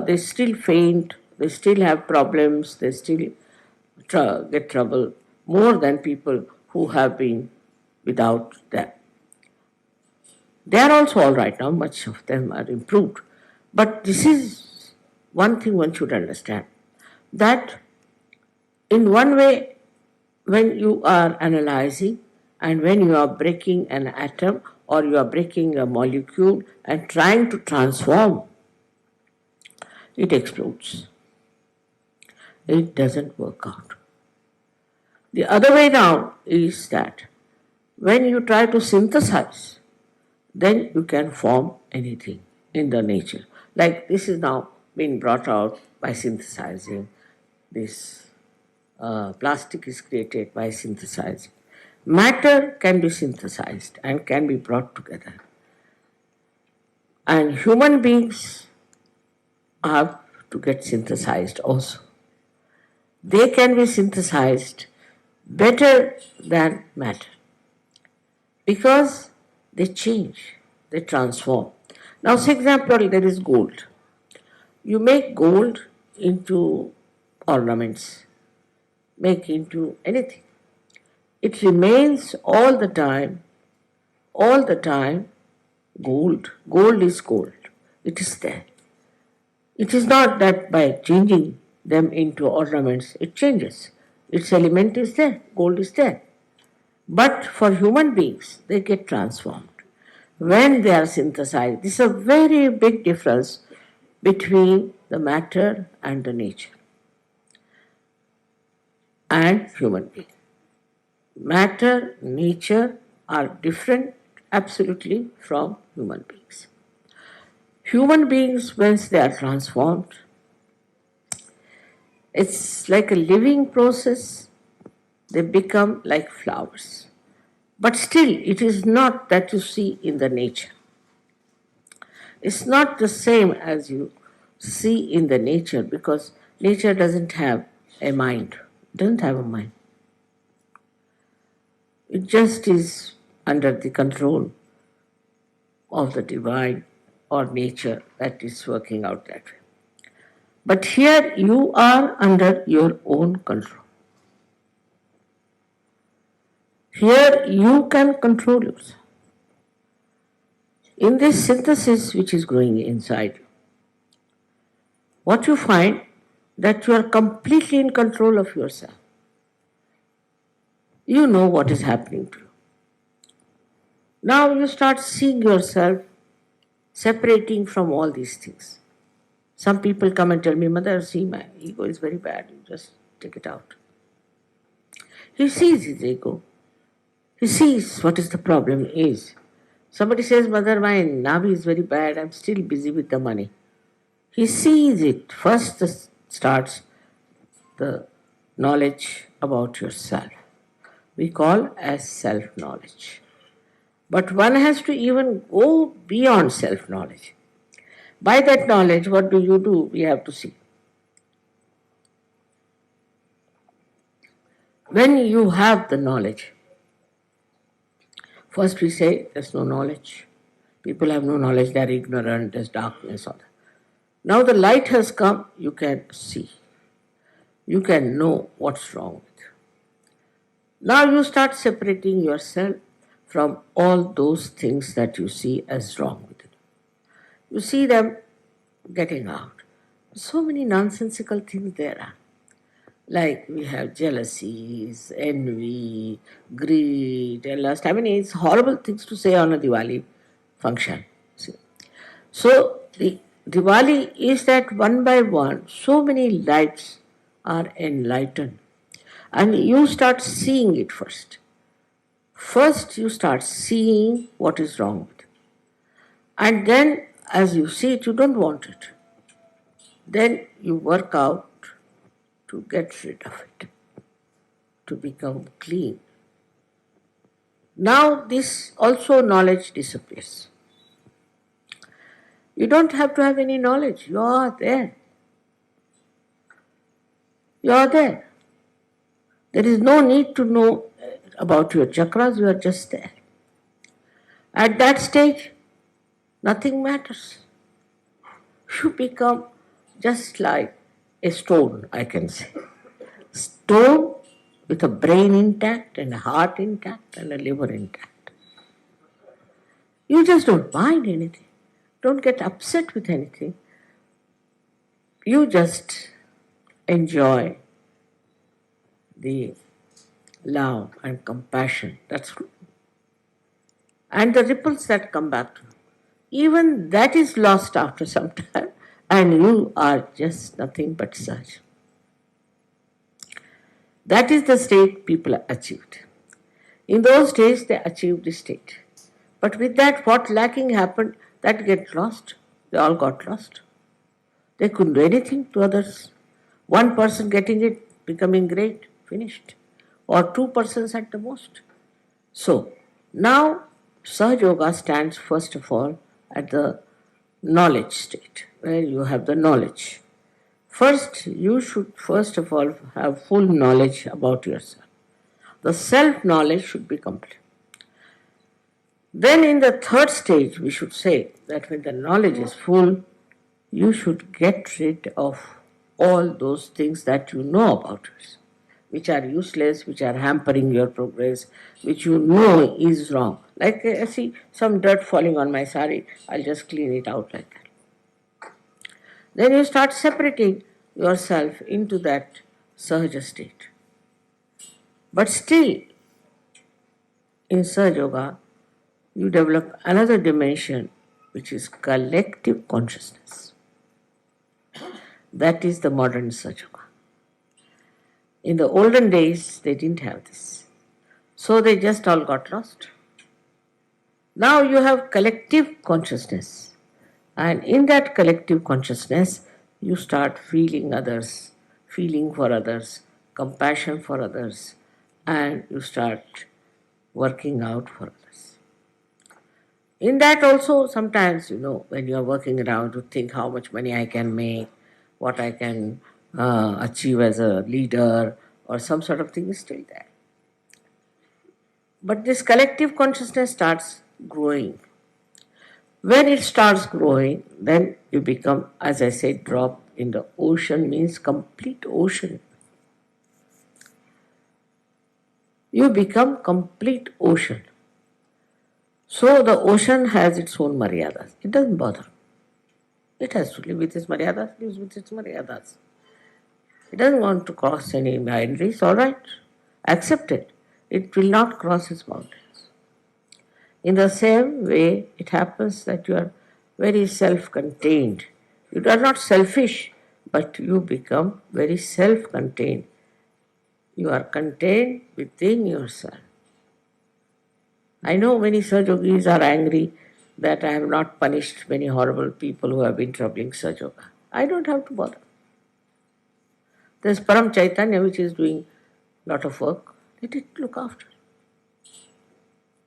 [SPEAKER 3] they still faint, they still have problems, they still get trouble more than people who have been without them. They are also all right now, much of them are improved. But this is one thing one should understand, that in one way, when you are analyzing and when you are breaking an atom or you are breaking a molecule and trying to transform, it explodes. It doesn't work out. The other way now is that when you try to synthesize, then you can form anything in the nature. Like this is now being brought out by synthesizing. This plastic is created by synthesizing. Matter can be synthesized and can be brought together. And human beings have to get synthesized also. They can be synthesized better than matter because they change, they transform. Now, for example, there is gold. You make gold into ornaments, make into anything. It remains all the time, gold. Gold is gold. It is there. It is not that by changing them into ornaments, it changes. Its element is there, gold is there. But for human beings, they get transformed when they are synthesized. This is a very big difference between the matter and the nature and human being. Matter, nature are different absolutely from human beings. Human beings, once they are transformed, it's like a living process. They become like flowers. But still, it is not that you see in the nature. It's not the same as you see in the nature because nature doesn't have a mind. It doesn't have a mind. It just is under the control of the divine or nature that is working out that way. But here you are under your own control. Here you can control yourself. In this synthesis which is growing inside you, what you find that you are completely in control of yourself. You know what is happening to you. Now you start seeing yourself separating from all these things. Some people come and tell me, Mother, see, my ego is very bad. You just take it out. He sees his ego. He sees what is the problem is. Somebody says, Mother, my navi is very bad. I'm still busy with the money. He sees it. First starts the knowledge about yourself. We call as self-knowledge. But one has to even go beyond self-knowledge. By that knowledge, what do? We have to see. When you have the knowledge, first we say there's no knowledge. People have no knowledge, they're ignorant, there's darkness. All that. Now the light has come, you can see. You can know what's wrong with you. Now you start separating yourself from all those things that you see as wrong with you. You see them getting out. So many nonsensical things there are. Like we have jealousies, envy, greed, and lust. I mean, it's horrible things to say on a Diwali function. See. So the Diwali is that one by one, so many lights are enlightened. And you start seeing it first. First, you start seeing what is wrong with it. And then, as you see it, you don't want it. Then you work out to get rid of it, to become clean. Now, this also knowledge disappears. You don't have to have any knowledge. You are there. You are there. There is no need to know about your chakras, you are just there. At that stage, nothing matters. You become just like a stone, I can say. Stone with a brain intact and a heart intact and a liver intact. You just don't mind anything. Don't get upset with anything. You just enjoy the love and compassion. That's true. And the ripples that come back to you. Even that is lost after some time, and you are just nothing but such. That is the state people achieved. In those days, they achieved the state. But with that, what lacking happened, that get lost. They all got lost. They couldn't do anything to others. One person getting it, becoming great, finished. Or two persons at the most. So, now Sahaja Yoga stands first of all at the knowledge state, where you have the knowledge. First, you should first of all have full knowledge about yourself. The self-knowledge should be complete. Then in the third stage, we should say that when the knowledge is full, you should get rid of all those things that you know about yourself, which are useless, which are hampering your progress, which you know is wrong. Like I see some dirt falling on my sari, I'll just clean it out like that. Then you start separating yourself into that Sahaja state. But still, in Sahaja Yoga, you develop another dimension which is collective consciousness. That is the modern Sahaja Yoga. In the olden days, they didn't have this. So they just all got lost. Now you have collective consciousness. And in that collective consciousness, you start feeling others, feeling for others, compassion for others, and you start working out for others. In that also, sometimes, when you are working around, you think how much money I can make, what I can achieve as a leader, or some sort of thing is still there. But this collective consciousness starts growing. When it starts growing, then you become, as I said, drop in the ocean means complete ocean. You become complete ocean. So the ocean has its own maryadas. It doesn't bother. It has to live with its maryadas, lives with its maryadas. It doesn't want to cross any boundaries, all right. Accept it. It will not cross its boundaries. In the same way, it happens that you are very self-contained. You are not selfish, but you become very self-contained. You are contained within yourself. I know many Sahaja Yogis are angry that I have not punished many horrible people who have been troubling Sahaja Yoga. I don't have to bother. There's Param Chaitanya which is doing a lot of work. Let it look after.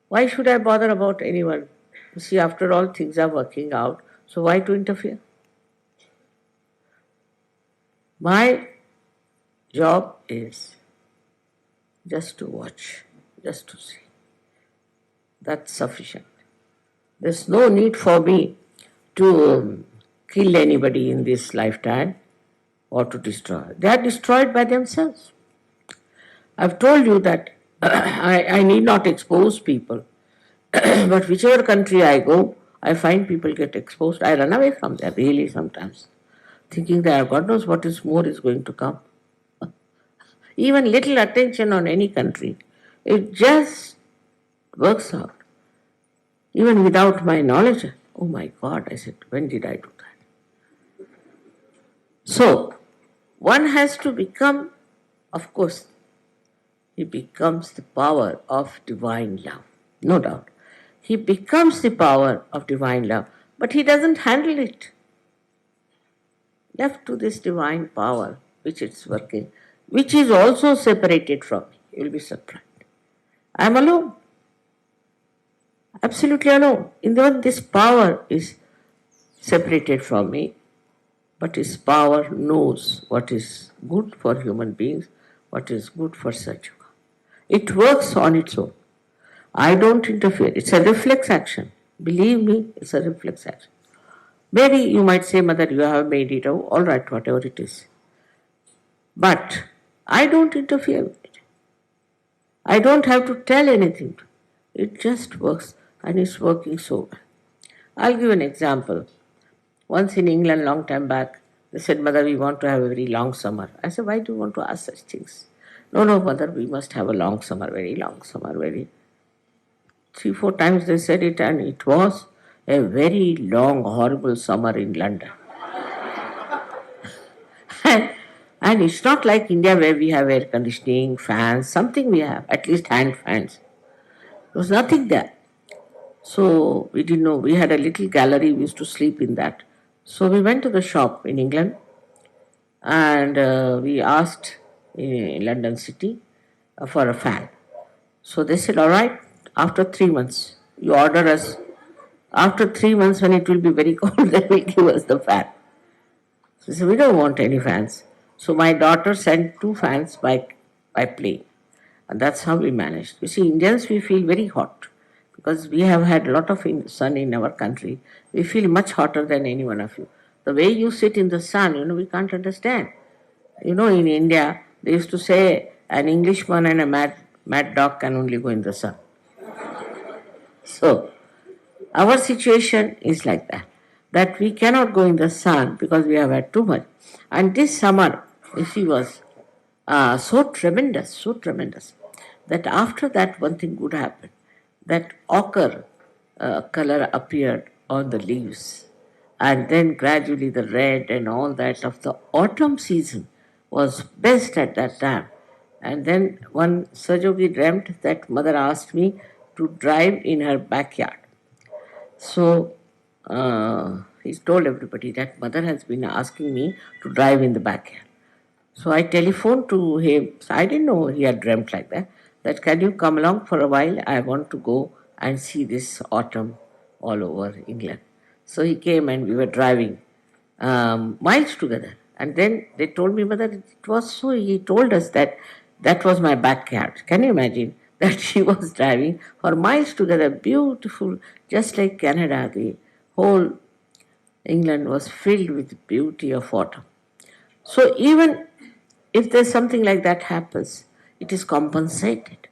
[SPEAKER 3] Why should I bother about anyone? You see, after all, things are working out, so why to interfere? My job is just to watch, just to see. That's sufficient. There's no need for me to kill anybody in this lifetime or to destroy. They are destroyed by themselves. I've told you that I need not expose people. But whichever country I go, I find people get exposed. I run away from there really sometimes, thinking that God knows what is more is going to come. Even little attention on any country, it just works out. Even without my knowledge, oh my God, I said, when did I do that? So, one has to become, of course, he becomes the power of divine love, no doubt. He becomes the power of divine love, but he doesn't handle it. Left to this divine power, which it's working, which is also separated from me. You will be surprised. I am alone. Absolutely alone. In the end, this power is separated from me, but his power knows what is good for human beings, what is good for Sahaja Yoga. It works on its own. I don't interfere. It's a reflex action. Believe me, it's a reflex action. Maybe you might say, Mother, you have made it. Oh, all right, whatever it is. But I don't interfere with it. I don't have to tell anything. It just works, and it's working so well. I'll give an example. Once in England, long time back, they said, Mother, we want to have a very long summer. I said, why do you want to ask such things? No, Mother, we must have a long summer, very long summer, very... 3-4 times they said it, and it was a very long, horrible summer in London. And it's not like India where we have air conditioning, fans, something we have, at least hand fans. There was nothing there. So we didn't know. We had a little gallery, we used to sleep in that. So we went to the shop in England and we asked in London city for a fan. So they said, all right, after 3 months. You order us. After 3 months, when it will be very cold, they will give us the fan. So we said, we don't want any fans. So my daughter sent 2 fans by plane. And that's how we managed. You see, Indians, we feel very hot because we have had a lot of sun in our country. We feel much hotter than any one of you. The way you sit in the sun, we can't understand. In India, they used to say an Englishman and a mad dog can only go in the sun. So, our situation is like that we cannot go in the sun because we have had too much. And this summer, she was so tremendous, that after that one thing good happened, that ochre color appeared on the leaves, and then gradually the red and all that of the autumn season was best at that time. And then one Sahaja Yogi dreamt that mother asked me to drive in her backyard. So he told everybody that mother has been asking me to drive in the backyard. So I telephoned to him. So I didn't know he had dreamt like that. That can you come along for a while? I want to go and see this autumn all over England. So he came and we were driving miles together. And then they told me, mother, it was so. He told us that was my backyard. Can you imagine that she was driving for miles together? Beautiful, just like Canada. The whole England was filled with beauty of autumn. So even if there's something like that happens, it is compensated.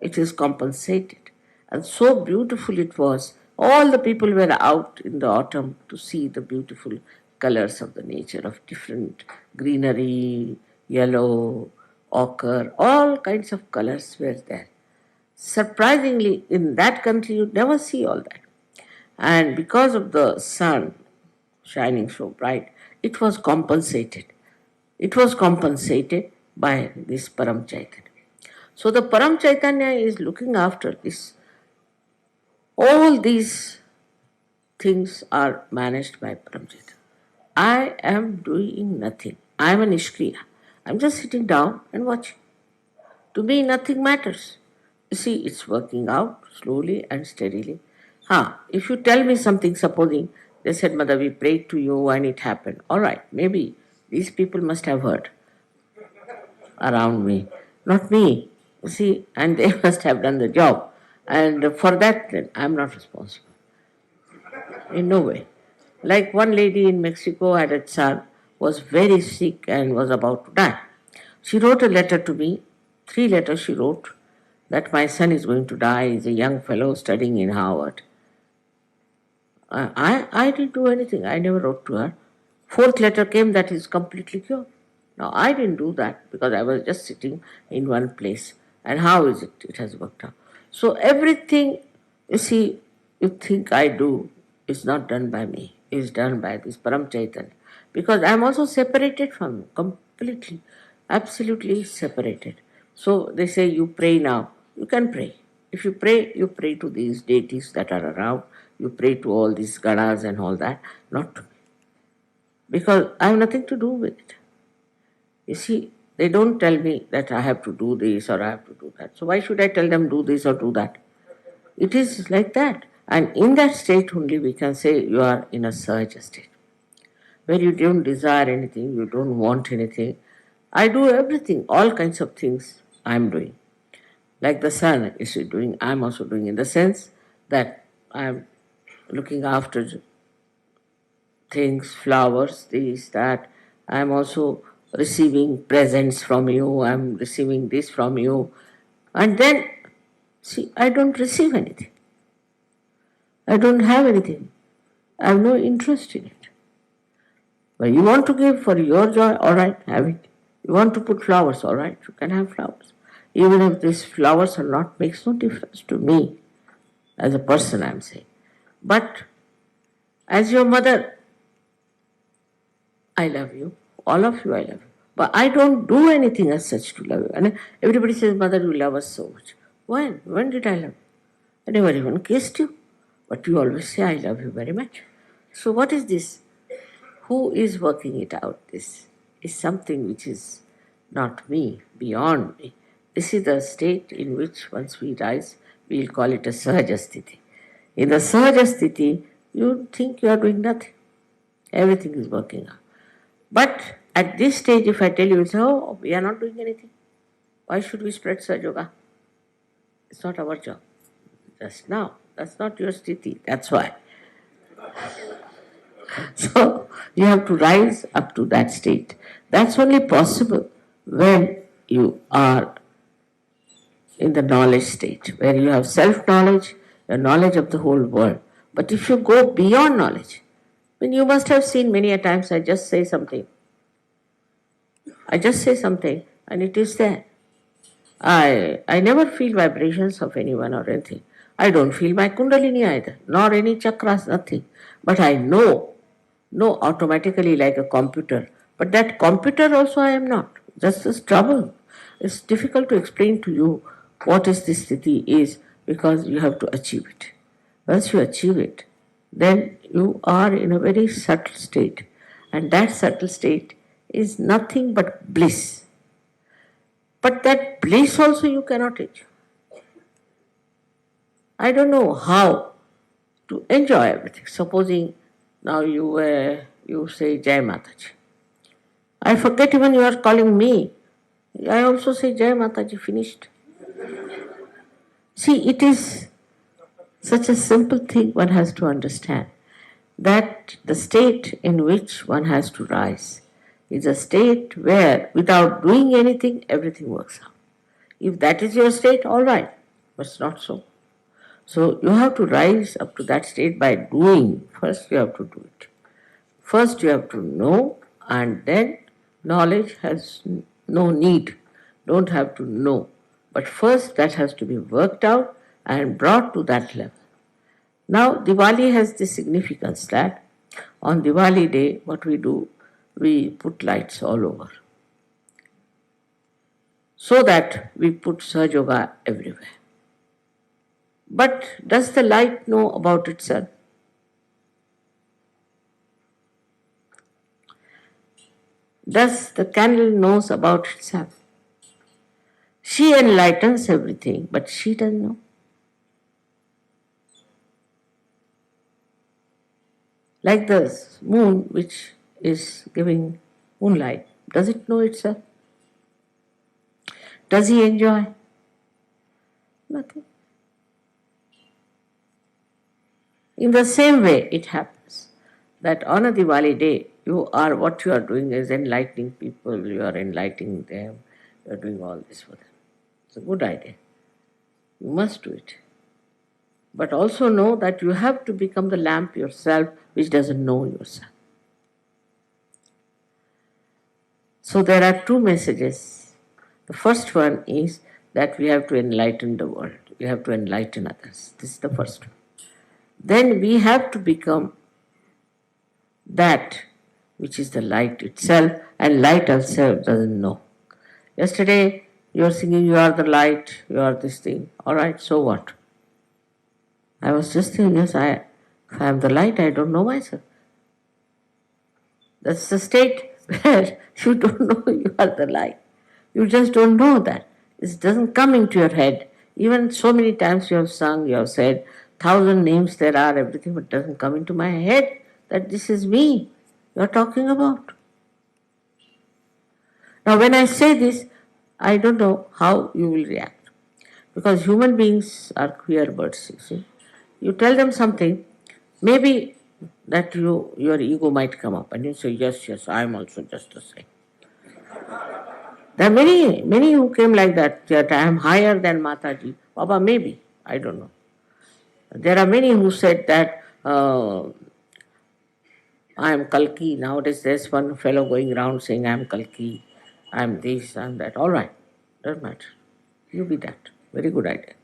[SPEAKER 3] It is compensated. And so beautiful it was. All the people were out in the autumn to see the beautiful colors of the nature of different greenery, yellow, ochre, all kinds of colors were there. Surprisingly, in that country, you'd never see all that. And because of the sun shining so bright, it was compensated. It was compensated by this Param Chaitanya. So the Param Chaitanya is looking after this. All these things are managed by Param Chaitanya. I am doing nothing. I am a Nishkriya. I'm just sitting down and watching. To me, nothing matters. You see, it's working out slowly and steadily. If you tell me something, supposing they said, Mother, we prayed to you and it happened. All right, maybe these people must have heard around me, not me. You see, and they must have done the job. And for that, then, I'm not responsible. In no way. Like one lady in Mexico had a son, was very sick and was about to die. She wrote a letter to me, 3 letters she wrote, that my son is going to die, he's a young fellow studying in Harvard. I didn't do anything, I never wrote to her. 4th letter came that he's completely cured. Now I didn't do that because I was just sitting in one place. And how is it? It has worked out. So everything, you see, you think I do is not done by me, is done by this Param Chaitanya. Because I am also separated from him, completely, absolutely separated. So they say you pray now. You can pray. If you pray to these deities that are around. You pray to all these ganas and all that, not to me. Because I have nothing to do with it. You see, they don't tell me that I have to do this or I have to do that. So why should I tell them do this or do that? It is like that. And in that state only we can say you are in a Sahaja state, where you don't desire anything, you don't want anything. I do everything, all kinds of things I am doing. Like the sun is doing, I am also doing, in the sense that I am looking after things, flowers, this, that. I am also receiving presents from you, I am receiving this from you. And then, see, I don't receive anything. I don't have anything. I have no interest in it. But you want to give for your joy, all right, have it. You want to put flowers, all right, you can have flowers. Even if these flowers are not, makes no difference to me as a person, I am saying. But as your mother, I love you. All of you, I love you. But I don't do anything as such to love you. And everybody says, Mother, you love us so much. When? When did I love you? I never even kissed you. But you always say, I love you very much. So what is this? Who is working it out? This is something which is not me, beyond me. This is the state in which once we rise, we'll call it a Sahaja Sthiti. In the Sahaja Sthiti, you think you are doing nothing. Everything is working out. But at this stage, if I tell you, say, oh, we are not doing anything. Why should we spread Sahaja Yoga? It's not our job. Just now. That's not your sthiti. That's why. So you have to rise up to that state. That's only possible when you are in the knowledge state, where you have self-knowledge, the knowledge of the whole world. But if you go beyond knowledge, then you must have seen many a times I just say something. And it is there. I never feel vibrations of anyone or anything. I don't feel my kundalini either, nor any chakras, nothing. But I know automatically like a computer. But that computer also I am not. That's the trouble. It's difficult to explain to you what is this sthiti is, because you have to achieve it. Once you achieve it, then you are in a very subtle state. And that subtle state is nothing but bliss. But that bliss also you cannot enjoy. I don't know how to enjoy everything. Supposing now you say Jai Mata Ji. I forget even you are calling me. I also say Jai Mata Ji, finished. See, it is such a simple thing one has to understand, that the state in which one has to rise is a state where without doing anything, everything works out. If that is your state, all right, but it's not so. So you have to rise up to that state by doing. First you have to do it. First you have to know, and then knowledge has no need. Don't have to know. But first that has to be worked out and brought to that level. Now Diwali has this significance that on Diwali day what we do, we put lights all over. So that we put Sahaja Yoga everywhere. But does the light know about itself? Does the candle knows about itself? She enlightens everything, but she doesn't know. Like the moon which is giving moonlight, does it know itself? Does he enjoy? Nothing. In the same way, it happens that on a Diwali day, what you are doing is enlightening people, you are enlightening them, you are doing all this for them. It's a good idea. You must do it. But also know that you have to become the lamp yourself, which doesn't know yourself. So there are two messages. The first one is that we have to enlighten the world. We have to enlighten others. This is the first one. Then we have to become that which is the light itself, and light itself doesn't know. Yesterday you are singing, you are the light, you are this thing. All right, so what? I was just saying, yes, if I am the light, I don't know myself. That's the state where you don't know you are the light. You just don't know that. It doesn't come into your head. Even so many times you have sung, you have said, 1,000 names there are, everything, but it doesn't come into my head that this is me you are talking about. Now when I say this, I don't know how you will react. Because human beings are queer birds, you see. You tell them something, maybe that your ego might come up and you say, yes, I am also just the same. There are many who came like that I am higher than Mata Ji. Baba, maybe, I don't know. There are many who said that I am Kalki. Nowadays there's one fellow going around saying I am Kalki, I am this, I am that. All right, doesn't matter. You be that. Very good idea.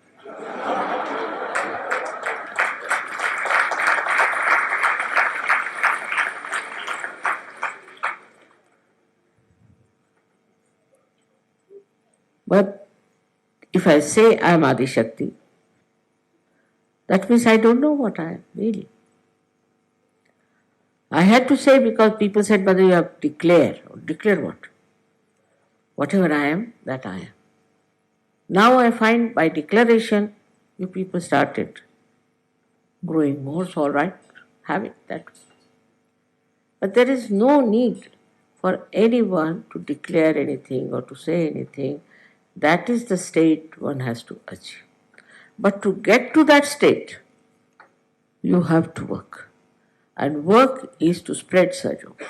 [SPEAKER 3] But if I say I am Adi Shakti, that means I don't know what I am, really. I had to say because people said, but you have to declare. Declare what? Whatever I am, that I am. Now I find by declaration, you people started growing more, so all right, have it that way. But there is no need for anyone to declare anything or to say anything. That is the state one has to achieve. But to get to that state, you have to work. And work is to spread Sahaja Yoga.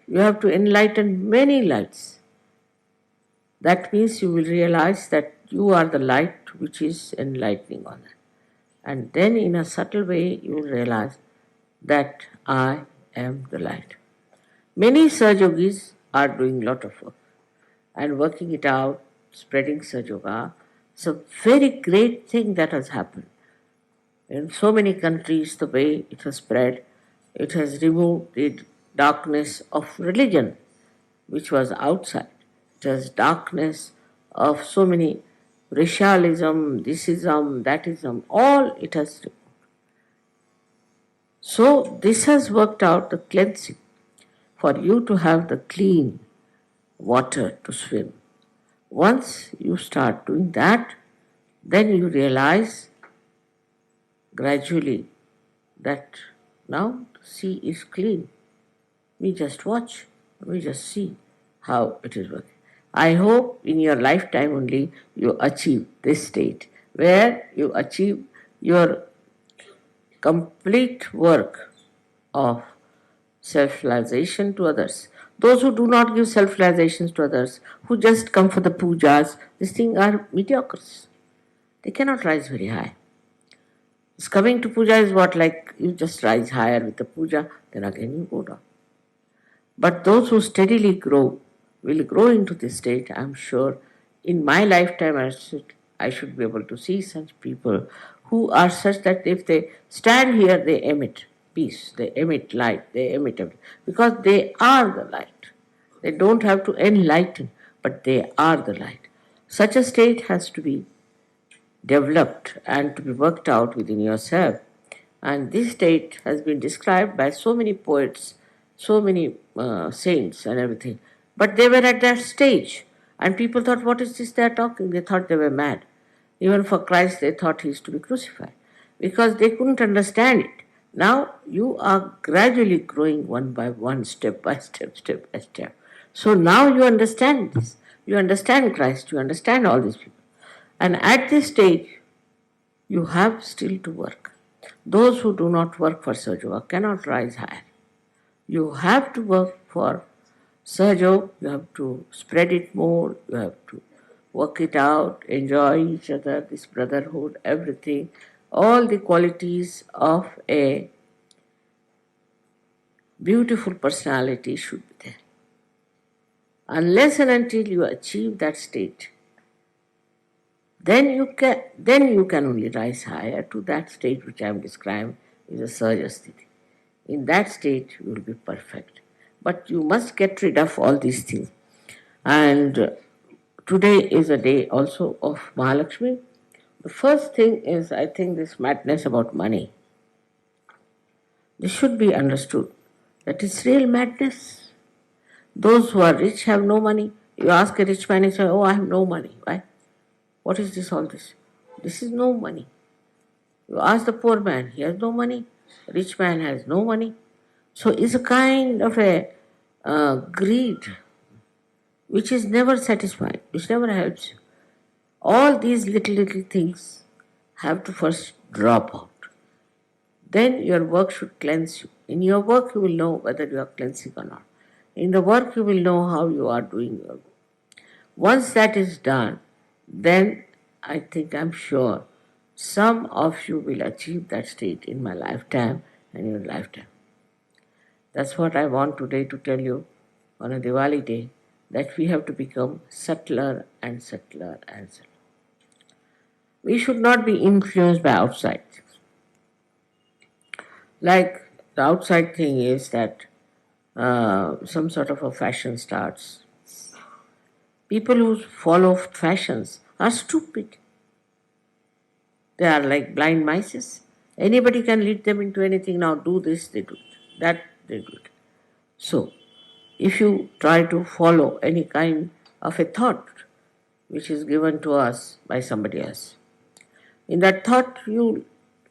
[SPEAKER 3] You have to enlighten many lights. That means you will realize that you are the light which is enlightening on it. And then in a subtle way you will realize that I am the light. Many Sahaja Yogis are doing a lot of work and working it out, spreading Sahaja Yoga. It's a very great thing that has happened. In so many countries, the way it has spread, it has removed the darkness of religion, which was outside. It has darkness of so many racialism, thisism, thatism, all it has removed. So this has worked out the cleansing for you to have the clean water to swim. Once you start doing that, then you realize gradually that now the sea is clean. We just watch, we just see how it is working. I hope in your lifetime only you achieve this state where you achieve your complete work of self-realization to others. Those who do not give self-realizations to others, who just come for the pujas, these things are mediocres. They cannot rise very high. This coming to puja is what, like you just rise higher with the puja, then again you go down. But those who steadily grow will grow into this state. I am sure in my lifetime I should be able to see such people who are such that if they stand here, they emit peace, they emit light, they emit everything. Because they are the light. They don't have to enlighten, but they are the light. Such a state has to be developed and to be worked out within yourself. And this state has been described by so many poets, so many saints and everything. But they were at that stage. And people thought, what is this they are talking? They thought they were mad. Even for Christ, they thought he is to be crucified. Because they couldn't understand it. Now you are gradually growing one by one, step by step, step by step. So now you understand this. You understand Christ. You understand all these people. And at this stage, you have still to work. Those who do not work for Sahaja Yoga cannot rise higher. You have to work for Sahaja Yoga, you have to spread it more, you have to work it out, enjoy each other, this brotherhood, everything, all the qualities of a beautiful personality should be there. Unless and until you achieve that state, then you can only rise higher to that state which I am describing is a Sahaja sthiti. In that state you will be perfect. But you must get rid of all these things. And today is a day also of Mahalakshmi. The first thing is, I think, this madness about money. This should be understood. That is real madness. Those who are rich have no money. You ask a rich man, he says, oh, I have no money. Why? What is this, all this? This is no money. You ask the poor man, he has no money. Rich man has no money. So it's a kind of a greed which is never satisfied, which never helps you. All these little things have to first drop out. Then your work should cleanse you. In your work you will know whether you are cleansing or not. In the work you will know how you are doing your work. Once that is done, then I think, I'm sure, some of you will achieve that state in my lifetime and your lifetime. That's what I want today to tell you on a Diwali day, that we have to become subtler and subtler and subtler. We should not be influenced by outside things. Like the outside thing is that some sort of a fashion starts. People who follow fashions are stupid. They are like blind mice. Anybody can lead them into anything. Now do this, they do it. That, they do it. So, if you try to follow any kind of a thought which is given to us by somebody else, In that thought, you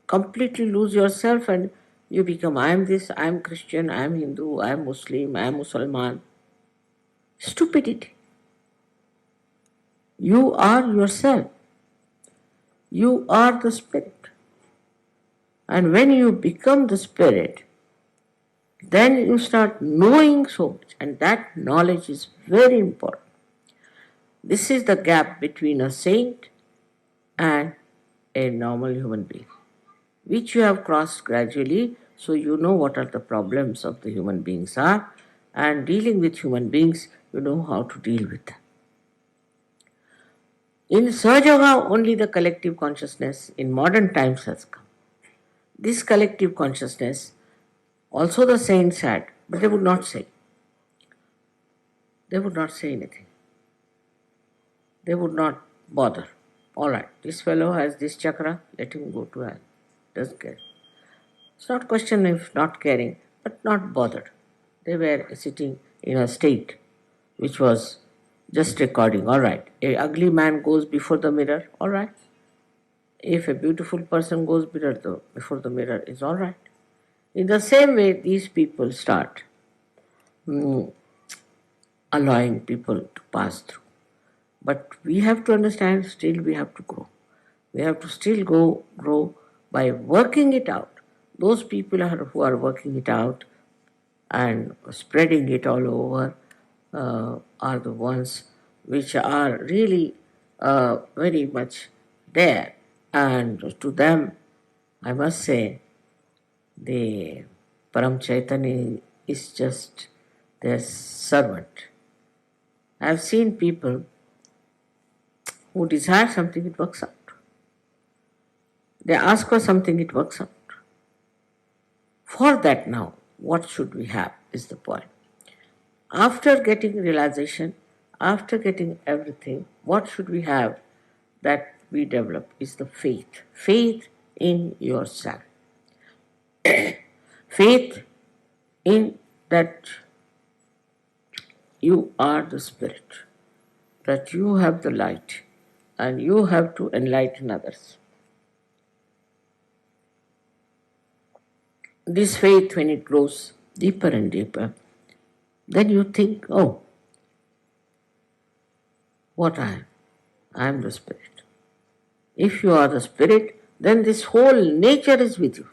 [SPEAKER 3] completely lose yourself and you become, I am this, I am Christian, I am Hindu, I am Muslim, I am Musalman. Stupidity. You are yourself. You are the spirit. And when you become the spirit, then you start knowing so much, and that knowledge is very important. This is the gap between a saint and a normal human being, which you have crossed gradually, so you know what are the problems of the human beings are, and dealing with human beings, you know how to deal with them. In Sahaja Yoga, only the collective consciousness in modern times has come. This collective consciousness, also the saints had, but they would not say. They would not say anything. They would not bother. All right, this fellow has this chakra, let him go to hell. Doesn't care. It's not question of not caring, but not bothered. They were sitting in a state which was just recording. All right, a ugly man goes before the mirror. All right. If a beautiful person goes before the mirror, is all right. In the same way, these people start allowing people to pass through. But we have to understand, still we have to grow. We have to still grow by working it out. Those people who are working it out and spreading it all over are the ones which are really very much there. And to them, I must say, the Param Chaitanya is just their servant. I have seen people who desire something, it works out. They ask for something, it works out. For that now, what should we have is the point. After getting realization, after getting everything, what should we have that we develop is the faith. Faith in yourself. Faith in that you are the spirit, that you have the light, and you have to enlighten others. This faith, when it grows deeper and deeper, then you think, oh, what I am? I am the spirit. If you are the spirit, then this whole nature is with you.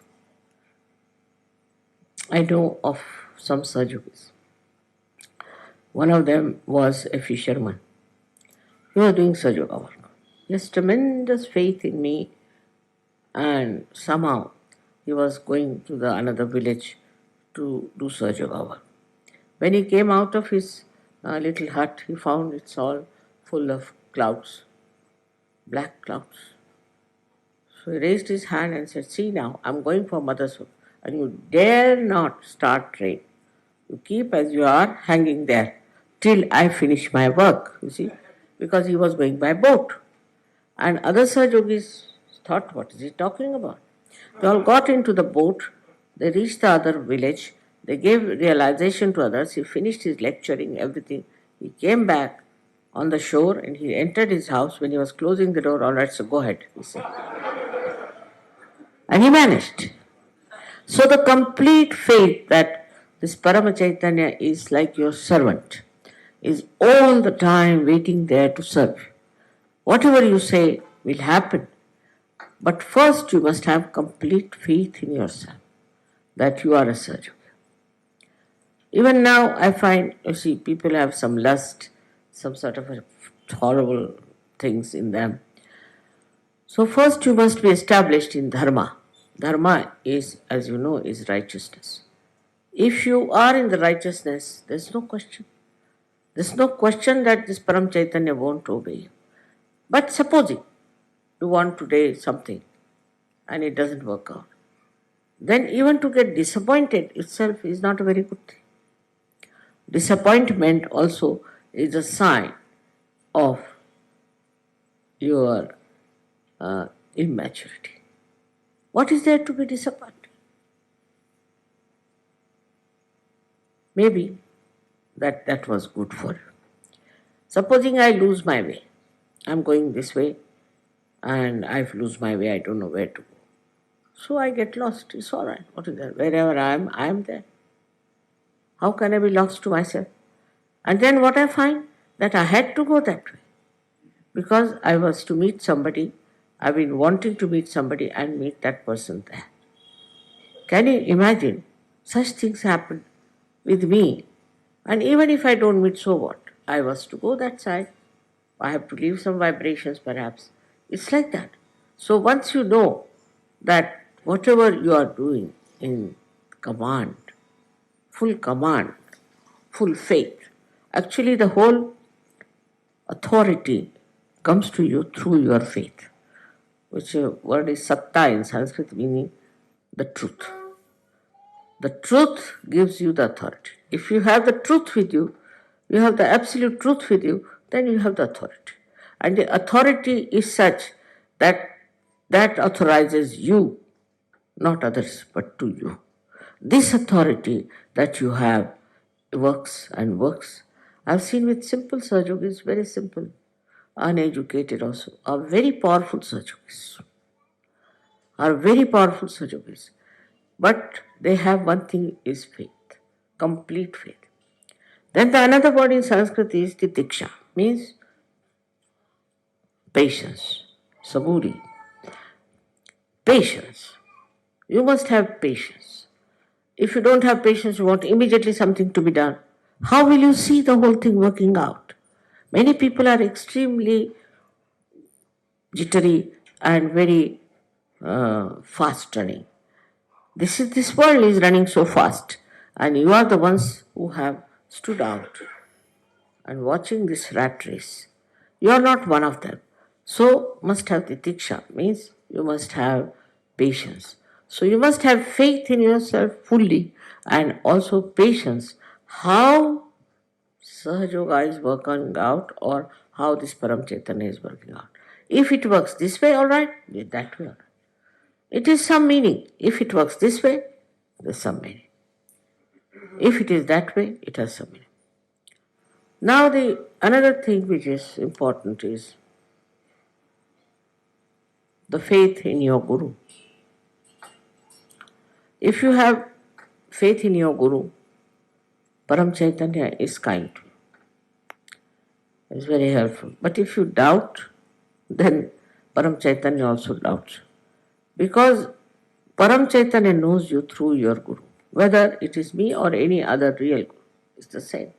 [SPEAKER 3] I know of some Sahaja Yogis. One of them was a fisherman. He was doing Sahaja Yoga work. He has tremendous faith in me, and somehow he was going to another village to do Sahaja Yoga work. When he came out of his little hut, he found it's all full of clouds, black clouds. So he raised his hand and said, see now, I'm going for mother's work, and you dare not start train. You keep as you are hanging there till I finish my work, you see, because he was going by boat. And other Sahaja Yogis thought, what is he talking about? They all got into the boat, they reached the other village, they gave realization to others, he finished his lecturing, everything. He came back on the shore and he entered his house. When he was closing the door, all right, so go ahead, he said. And he managed. So the complete faith that this Parama Chaitanya is like your servant, is all the time waiting there to serve. Whatever you say will happen. But first you must have complete faith in yourself that you are a Sahaja. Even now I find, you see, people have some lust, some sort of horrible things in them. So first you must be established in Dharma. Dharma is, as you know, is righteousness. If you are in the righteousness, there's no question. There's no question that this Param Chaitanya won't obey you. But supposing you want today something and it doesn't work out, then even to get disappointed itself is not a very good thing. Disappointment also is a sign of your immaturity. What is there to be disappointed? Maybe that was good for you. Supposing I lose my way, I'm going this way, and I lose my way, I don't know where to go. So I get lost. It's all right. What is that? Wherever I am there. How can I be lost to myself? And then what I find? That I had to go that way because I was to meet somebody. I've been wanting to meet somebody and meet that person there. Can you imagine? Such things happen with me. And even if I don't meet, so what? I was to go that side. I have to leave some vibrations perhaps. It's like that. So once you know that whatever you are doing in command, command, full faith, actually the whole authority comes to you through your faith, which word is satta in Sanskrit, meaning the truth. The truth gives you the authority. If you have the truth with you, you have the absolute truth with you, then you have the authority. And the authority is such that that authorizes you, not others, but to you. This authority that you have works and works. I've seen with simple Sahaja Yogis, very simple, uneducated also, are very powerful Sahaja Yogis, are very powerful Sahaja Yogis. But they have one thing is faith, complete faith. Then the another word in Sanskrit is titiksha, means patience, saburi, patience. You must have patience. If you don't have patience, you want immediately something to be done. How will you see the whole thing working out? Many people are extremely jittery and very fast running. This world is running so fast, and you are the ones who have stood out and watching this rat race. You are not one of them. So must have titiksha, means you must have patience. So you must have faith in yourself fully and also patience. How Sahaja Yoga is working out or how this Param Chaitanya is working out. If it works this way, all right, that way, all right. It is some meaning. If it works this way, there's some meaning. If it is that way, it has some meaning. Now the another thing which is important is the faith in your Guru. If you have faith in your Guru, Param Chaitanya is kind to you. It's very helpful. But if you doubt, then Param Chaitanya also doubts. Because Param Chaitanya knows you through your Guru. Whether it is me or any other real Guru, it's the same.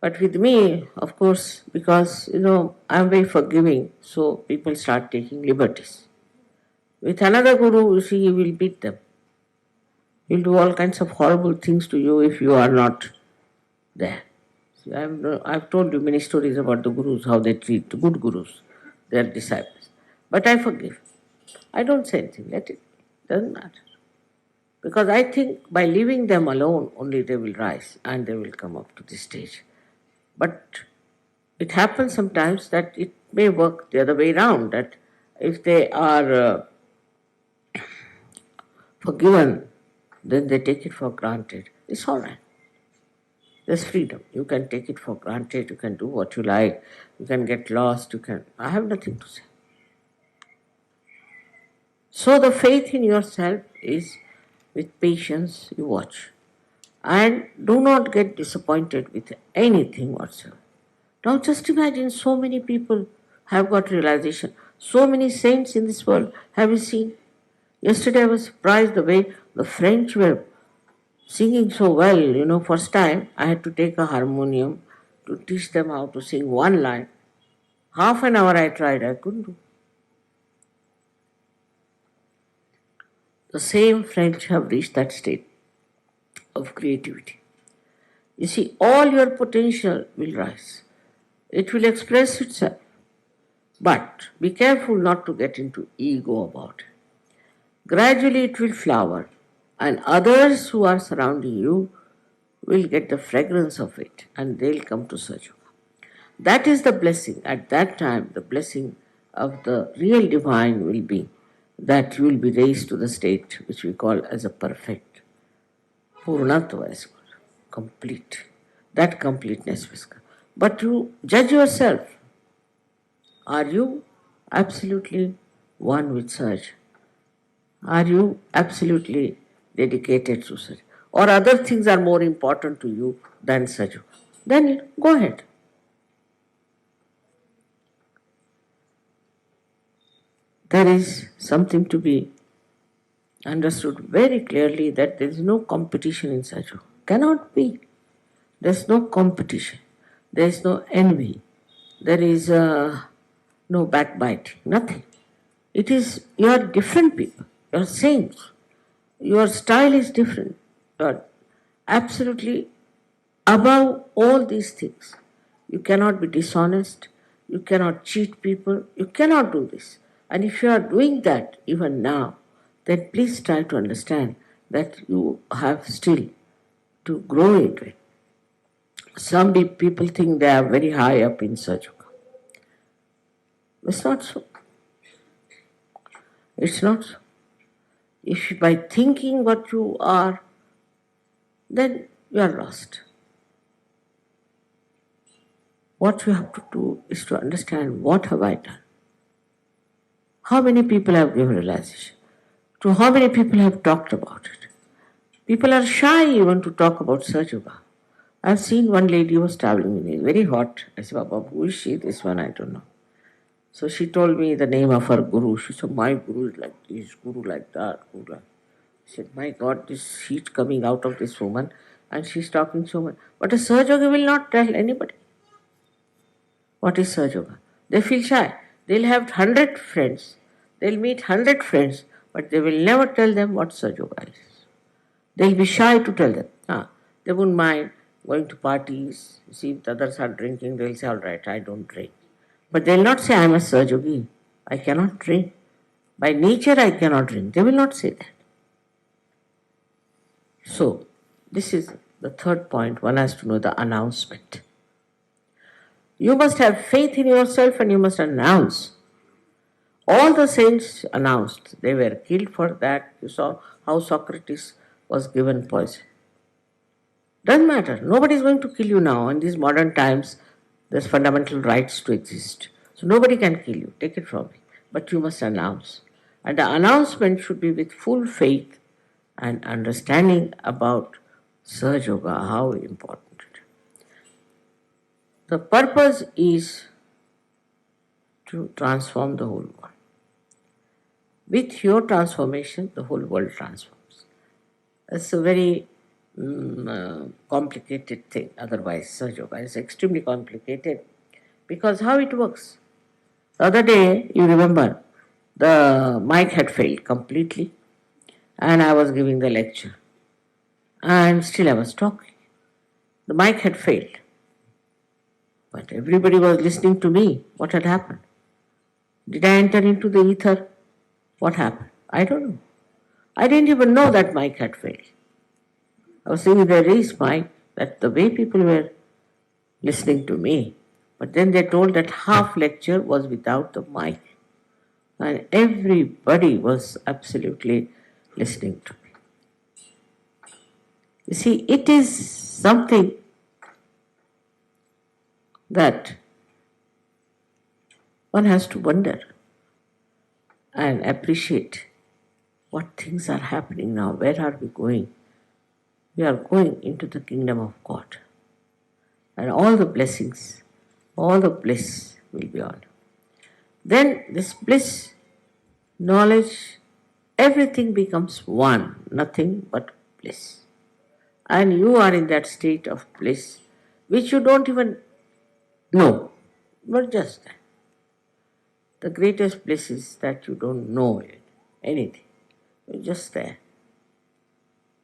[SPEAKER 3] But with me, of course, because I'm very forgiving, so people start taking liberties. With another Guru, you see, he will beat them. He'll do all kinds of horrible things to you if you are not there. See, I've told you many stories about the Gurus, how they treat the good Gurus, their disciples. But I forgive. I don't say anything, let it. Doesn't matter. Because I think by leaving them alone, only they will rise and they will come up to this stage. But it happens sometimes that it may work the other way around, that if they are forgiven, then they take it for granted. It's all right. There's freedom. You can take it for granted. You can do what you like. You can get lost. I have nothing to say. So the faith in yourself is with patience you watch. And do not get disappointed with anything whatsoever. Now just imagine so many people have got realization. So many saints in this world. Have you seen? Yesterday I was surprised the way the French were singing so well. First time I had to take a harmonium to teach them how to sing one line. Half an hour I tried, I couldn't do. The same French have reached that state of creativity. You see, all your potential will rise. It will express itself. But be careful not to get into ego about it. Gradually it will flower, and others who are surrounding you will get the fragrance of it and they'll come to Sahaja Yoga. That is the blessing. At that time, the blessing of the real divine will be that you will be raised to the state which we call as a perfect. Purnatva is called. Complete. That completeness will come. But you judge yourself. Are you absolutely one with Sahaja? Are you absolutely dedicated to Sahaja? Or other things are more important to you than Sahaja? Then go ahead. There is something to be understood very clearly, that there is no competition in Sahaja. Cannot be. There is no competition. There is no envy. There is no backbiting. Nothing. It is, you are different people. You are saints. Your style is different. You are absolutely above all these things. You cannot be dishonest. You cannot cheat people. You cannot do this. And if you are doing that even now, then please try to understand that you have still to grow into it. Some people think they are very high up in Sahaja. It's not so. It's not so. If by thinking what you are, then you are lost. What you have to do is to understand, what have I done? How many people have given realization? To how many people have talked about it? People are shy even to talk about Sahaja Yoga. I've seen one lady was traveling with me, very hot. I said, Baba, who is she? This one, I don't know. So she told me the name of her guru. She said, my guru is like this, guru like that, guru like. I said, my God, this heat coming out of this woman, and she's talking so much. But a Sahaja Yogi will not tell anybody what is Sahaja Yoga. They feel shy. They'll have 100 friends. They'll meet 100 friends, but they will never tell them what Sahaja Yoga is. They'll be shy to tell them. They wouldn't mind going to parties. See, if the others are drinking, they'll say, all right, I don't drink. But they'll not say, I'm a Sahaja Yogi. I cannot drink. By nature, I cannot drink. They will not say that. So, this is the third point. One has to know the announcement. You must have faith in yourself and you must announce. All the saints announced. They were killed for that. You saw how Socrates was given poison. Doesn't matter. Nobody is going to kill you now. In these modern times, there's fundamental rights to exist. So nobody can kill you. Take it from me. But you must announce. And the announcement should be with full faith and understanding about Sahaja Yoga, how important it is. The purpose is to transform the whole world. With your transformation, the whole world transforms. It's a very complicated thing. Otherwise, Sahaja Yoga is extremely complicated, because how it works. The other day, you remember, the mic had failed completely, and I was giving the lecture, and still I was talking. The mic had failed, but everybody was listening to me. What had happened? Did I enter into the ether? What happened? I don't know. I didn't even know that mic had failed. I was thinking there is mic, that the way people were listening to me. But then they told that half lecture was without the mic. And everybody was absolutely listening to me. You see, it is something that one has to wonder and appreciate what things are happening now. Where are we going? We are going into the kingdom of God. And all the blessings, all the bliss will be on. Then this bliss, knowledge, everything becomes one, nothing but bliss. And you are in that state of bliss which you don't even know, but just that. The greatest bliss is that you don't know anything. You're just there.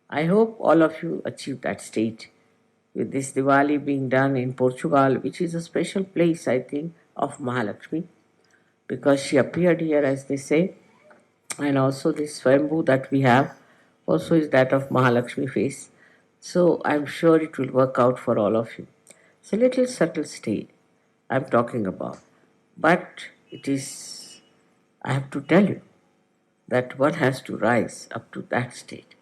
[SPEAKER 3] I hope all of you achieve that state. With this Diwali being done in Portugal, which is a special place, I think, of Mahalakshmi, because she appeared here, as they say, and also this Swambhu that we have also is that of Mahalakshmi face. So I'm sure it will work out for all of you. It's a little subtle state I'm talking about, but it is, I have to tell you, that one has to rise up to that state.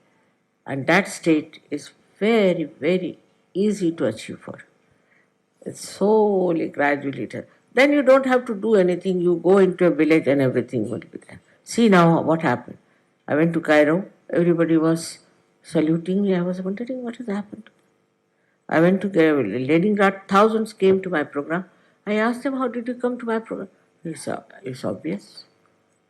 [SPEAKER 3] And that state is very, very easy to achieve for. It's slowly, gradually. Then you don't have to do anything. You go into a village and everything will be there. See now what happened. I went to Cairo. Everybody was saluting me. I was wondering what has happened. I went to Leningrad. Thousands came to my program. I asked them, how did you come to my program? He said, it's obvious.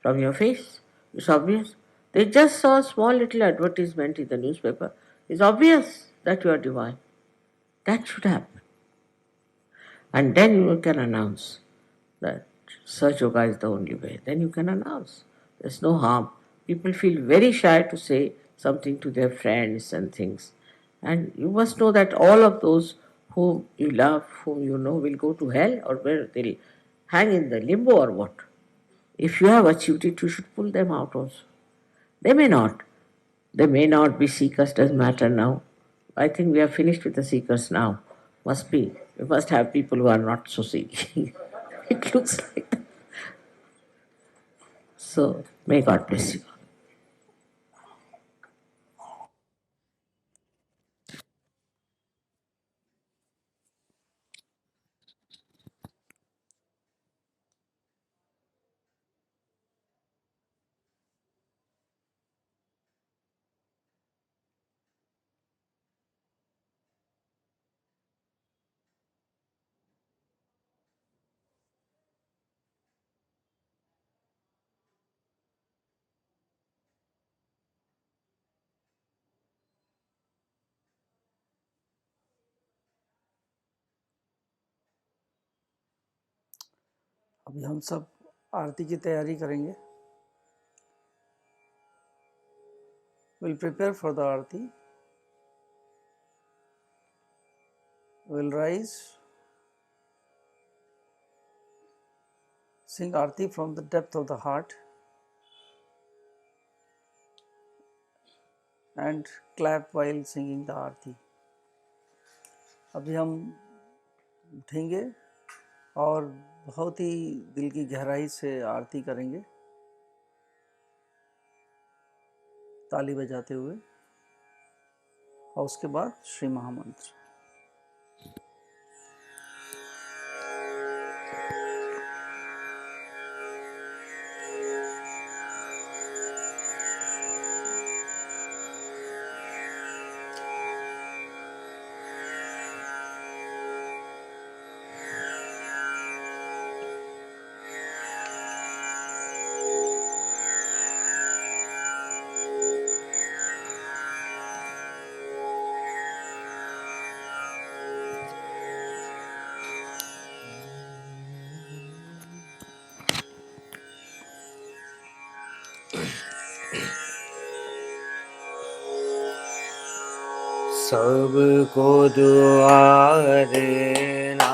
[SPEAKER 3] From your face, it's obvious. They just saw a small little advertisement in the newspaper. It's obvious that you are divine. That should happen. And then you can announce that Sahaja Yoga is the only way. Then you can announce. There's no harm. People feel very shy to say something to their friends and things. And you must know that all of those whom you love, whom you know, will go to hell, or where they'll hang in the limbo or what. If you have achieved it, you should pull them out also. They may not. They may not be seekers, doesn't matter now. I think we are finished with the seekers now. Must be. We must have people who are not so seeking. It looks like that. So, may God bless you.
[SPEAKER 1] अभी हम सब आरती की तैयारी करेंगे. We'll prepare for the Aarti. We'll rise, sing Aarti from the depth of the heart, and clap while singing the आरती. अभी हम उठेंगे और बहुत ही दिल की गहराई से आरती करेंगे, ताली बजाते हुए, और उसके बाद श्री महामंत्र.
[SPEAKER 2] सबको दुआ देना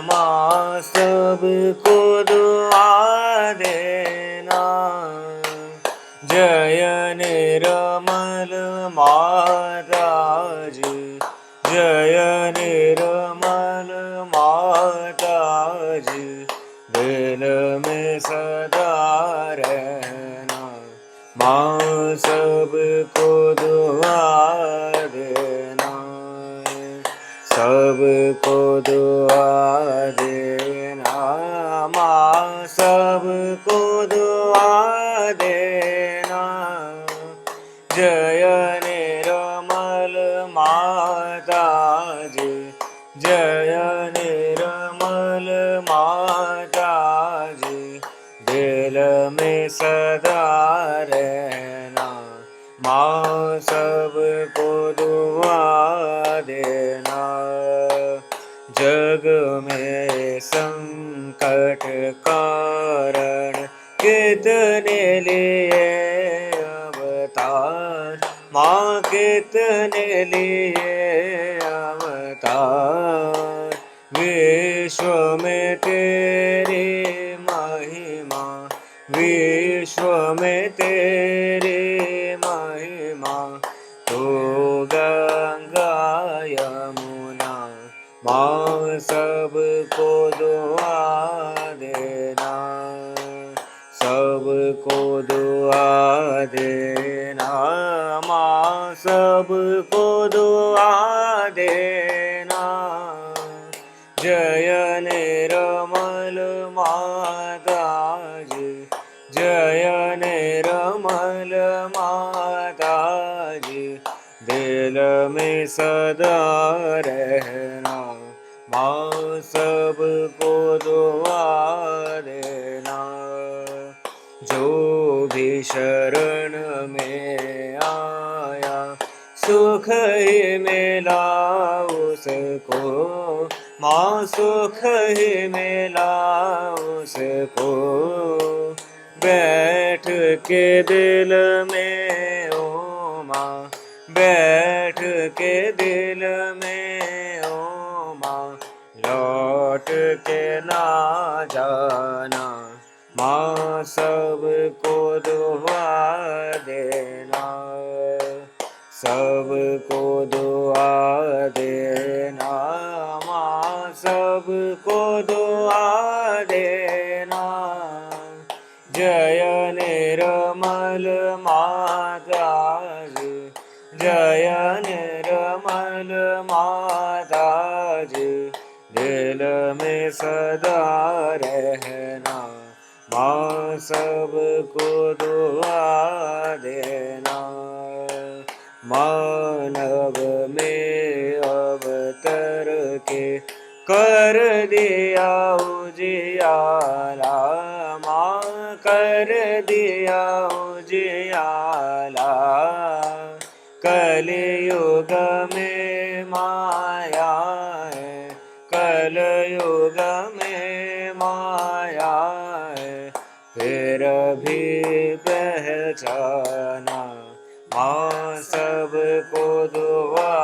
[SPEAKER 2] माँ, सबको दुआ देना. जय निर्मल माता जी, जय निर्मल माता जी. दिल में सदा रहना माँ, सबको दुआ देना. सबको दुआ देना माँ, सबको दुआ देना. जय निर्मल माता जी, जय निर्मल माता जी. दिल में सदा रहना माँ, सबको दुआ देना. जग में संकट कारण कितने लिए अवतार माँ, कितने लिए अवतार. विश्व में तेरी महिमा, विश्व में तेरी महिमा. तो गंगा यमुना माँ, सबको दुआ देना. सबको दुआ देना माँ, सबको दुआ देना. जय निर्मल माता जी, दिल में सदा रहना, माँ सबको दुआ देना। जो भी शरण में आया सुख ही मिला उसको, माँ सुख ही मिला उसको। बैठ के दिल में ओ माँ, बैठ के दिल में ओ माँ, लौट के ना जाना, माँ सबको दुआ देना, सबको दुआ देना, माँ सबको दुआ देना। जय निर्मल माता जी, जय निर्मल माता जी, दिल में सदा रहना, माँ सबको दुआ देना। मानव में अवतर के कर दिया उजियाला, माँ कर दिया उजियाला। कलयुग में माया है, कलयुग में माया है, फिर भी पहचाना, माँ सबको दुआ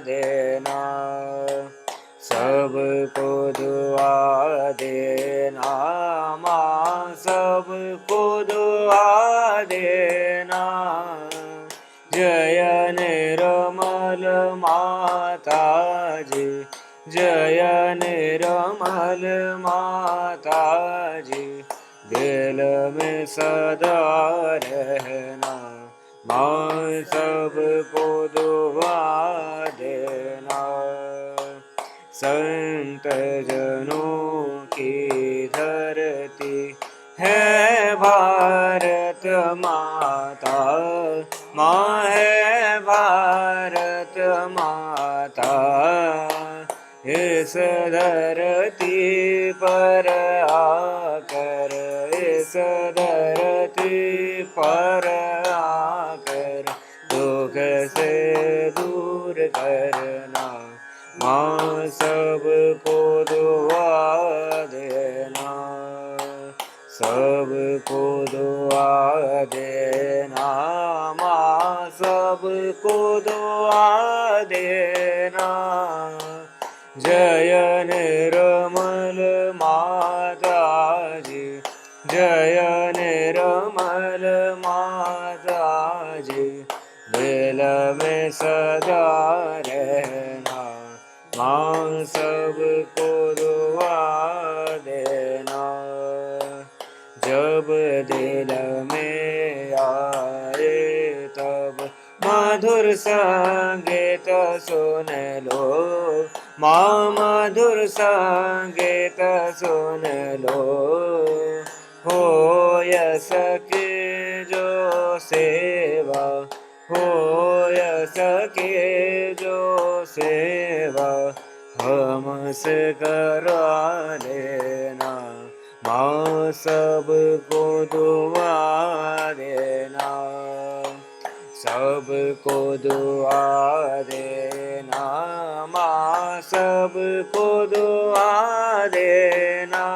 [SPEAKER 2] देना, सबको दुआ देना, माँ सबको दुआ देना। जय निर्मल माता जी, जय निर्मल माता जी, दिल में सदा रहना, माँ सबको दुआ देना। संत जनों की धरती है भारत माता, माँ है भारत माता। इस धरती पर आकर, इस धरती पर आकर, दुख से दूर करना, माँ सबको दुआ देना, सबको दुआ देना, माँ सबको दुआ देना। जय निर्मल माता जी, जय निर्मल माता जी, दिल में सदा रहना, माँ सबको दुआ देना। जब दिल में आए तब मधुर संगीत सुन लो, माँ मधुर संगीत सुन लो। हो यस की जो सेवा, हो यस की जो सेवा, हमसे करा लेना, माँ सबको दुआ देना, सबको दुआ देना, माँ सबको दुआ देना।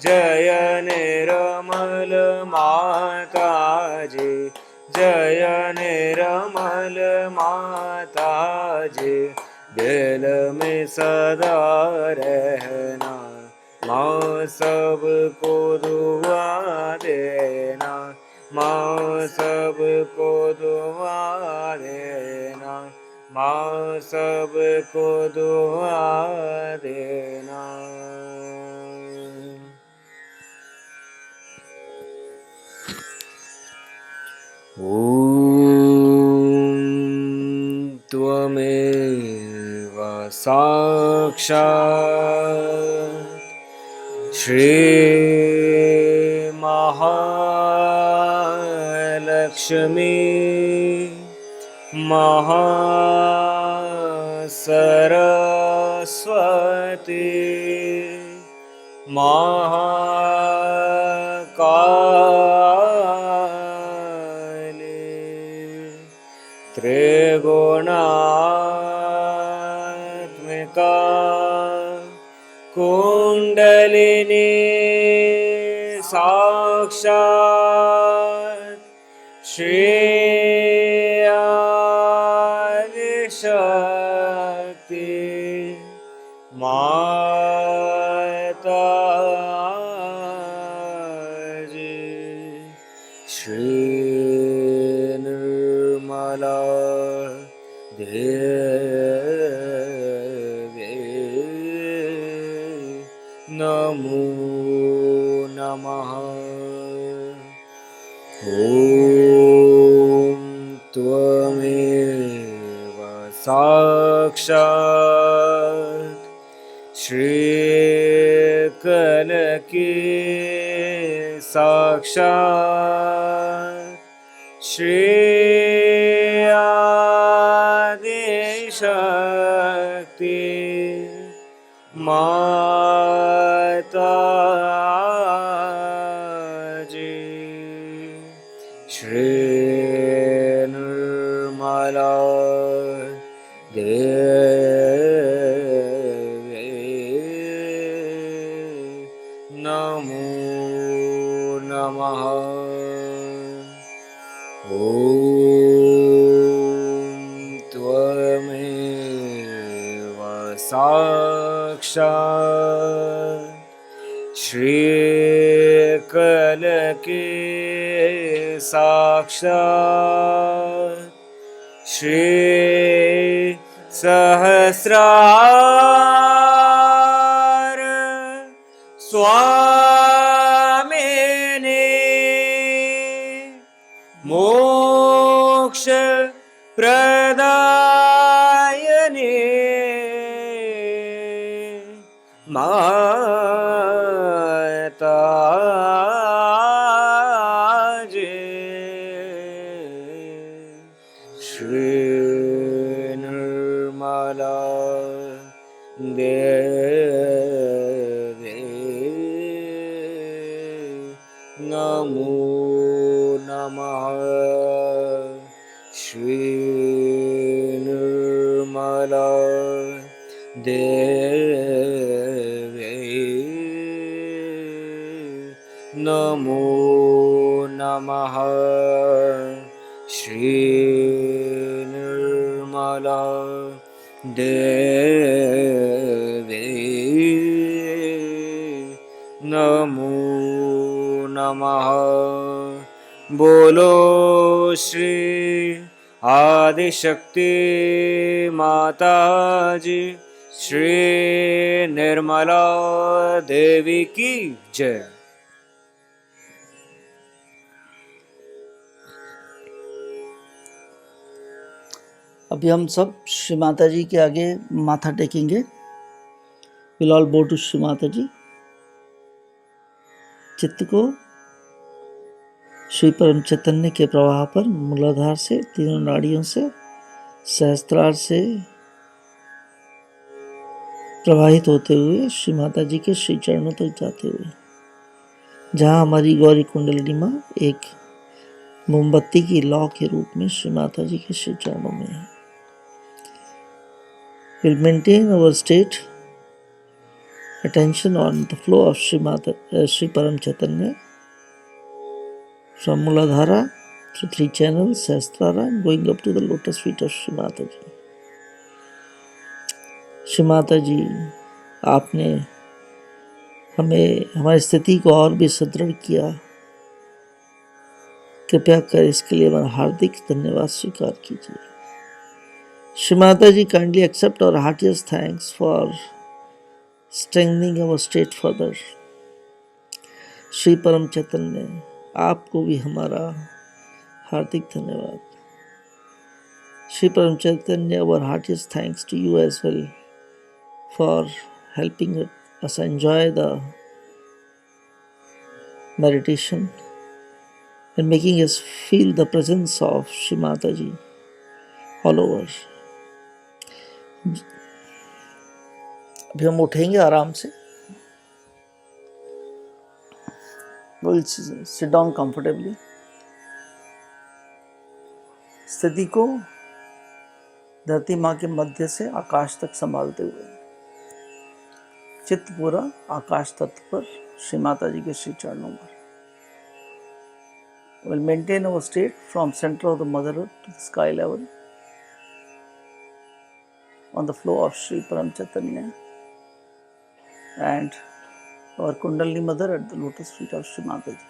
[SPEAKER 2] जय निर्मल माता जी, जय निर्मल माता जी, दिल में सदा रहना, माँ सबको दुआ देना, माँ सबको दुआ देना, माँ सबको दुआ देना। ॐ त्वमेव साक्षात् श्री महालक्ष्मी महासरस्वती महाकाली त्रिगुणात्मिका कुण्डलिनी साक्षात् श्री आदिशक्ति माता जी श्री निर्मला देवी नमो नमः। ॐ त्वमेव साक्षात् श्रीकलकी साक्षात् श्री आदिशक्ति माता जी श्री निर्मला देवी नमो नमः। ॐ त्वमेव साक्षात् श्रीकलकी साक्षात् श्री सहस्रार स्वामिने मोक्ष प्रदायने माता जी श्री निर्मला देवी नमो नमः। श्री निर्मला देवी नमो नमः। श्री निर्मला देवी नमो नमः। बोलो श्री आदिशक्ति माता जी श्री निर्मला देवी की जय।
[SPEAKER 1] अभी हम सब श्री माता जी के आगे माथा टेकेंगे। विल ऑल बो टू श्री माता जी। चित्त को श्री परम चैतन्य के प्रवाह पर मूलाधार से, तीनों नाड़ियों से, सहस्त्रार से प्रवाहित होते हुए श्री माता जी के श्री चरणों तक जाते हुए, जहाँ हमारी गौरी कुंडलिनी माँ एक मोमबत्ती की लौ के रूप में श्री माता जी के श्री चरणों में है। We'll maintain our state attention on the flow of Shri Param Chaitanya from Muladhara through 3 channels, Sahasrara, going up to the lotus feet of Shri Mata Ji. Shri Mata जी, आपने हमें हमारी स्थिति को और भी सुदृढ़ किया। कृपया कर इसके लिए हमारा हार्दिक धन्यवाद स्वीकार कीजिए। Shri Mata Ji, kindly accept our heartiest thanks for strengthening our state further. Shri Param चैतन्य, आपको भी हमारा हार्दिक धन्यवाद। श्री परम चैतन्य, our heartiest thanks to you as well for helping us enjoy the meditation and making us feel the presence of Shri Mata Ji all over. अभी हम उठेंगे आराम से. We'll sit down comfortably. स्थिति को धरती माँ के मध्य से आकाश तक संभालते हुए चित्त पूरा आकाश तत्व पर श्री माता जी के श्री चरणों पर. We'll maintain our state from center of the mother earth to the sky level on the flow of Shri Param Chaitanya and our Kundalini mother at the lotus feet of Shri Mata Ji.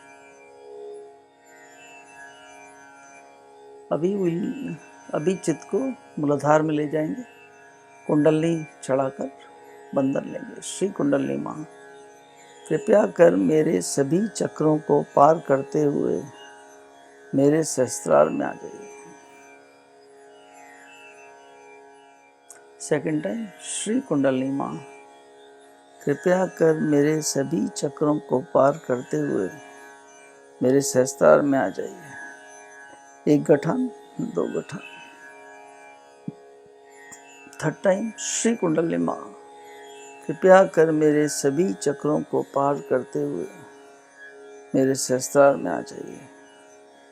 [SPEAKER 1] अभी चित्त को मूलाधार में ले जाएंगे. कुंडलनी चढ़ाकर बंधन लेंगे. श्री कुंडलनी माँ, कृपया कर मेरे सभी चक्रों को पार करते हुए मेरे सहस्त्रार में आ जाइए. Second time. श्री कुंडलनी माँ, कृपया कर मेरे सभी चक्रों को पार करते हुए मेरे सहस्त्रार में आ जाइए. एक गठन, दो गठन. Third time. श्री कुंडलनी माँ, कृपया कर मेरे सभी चक्रों को पार करते हुए मेरे सहस्त्रार में आ जाइए.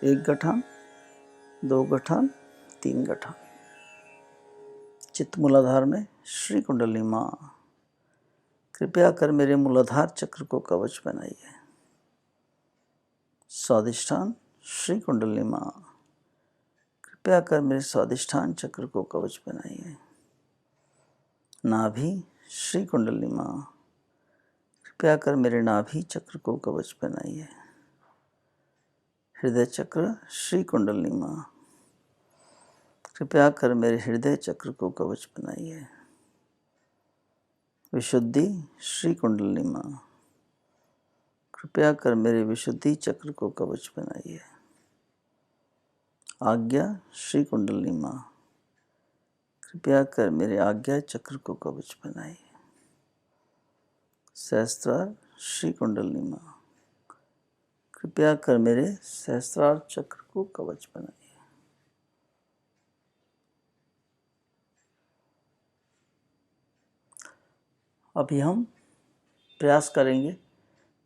[SPEAKER 1] एक गठन, दो गठन, तीन गठन. चित्त मूलाधार में. श्री कुंडलनी माँ, कृपया कर मेरे मूलाधार चक्र को कवच बनाइए. स्वादिष्ठान. श्री कुंडलनी माँ, कृपया कर मेरे स्वादिष्ठान चक्र को कवच बनाइए. नाभि. श्री कुंडलनी माँ, कृपया कर मेरे नाभि चक्र को कवच बनाइए. हृदय चक्र. श्री कुंडलनी माँ, कृपया कर मेरे हृदय चक्र को कवच बनाइए. विशुद्धि. श्री कुंडलनी माँ, कृपया कर मेरे विशुद्धि चक्र को कवच बनाइए. आज्ञा. श्री कुंडलनी माँ, कृपया कर मेरे आज्ञा चक्र को कवच बनाइए. सहस्त्रार. श्री कुंडलनी माँ, कृपया कर मेरे सहस्त्रार चक्र को कवच बनाइए. अभी हम प्रयास करेंगे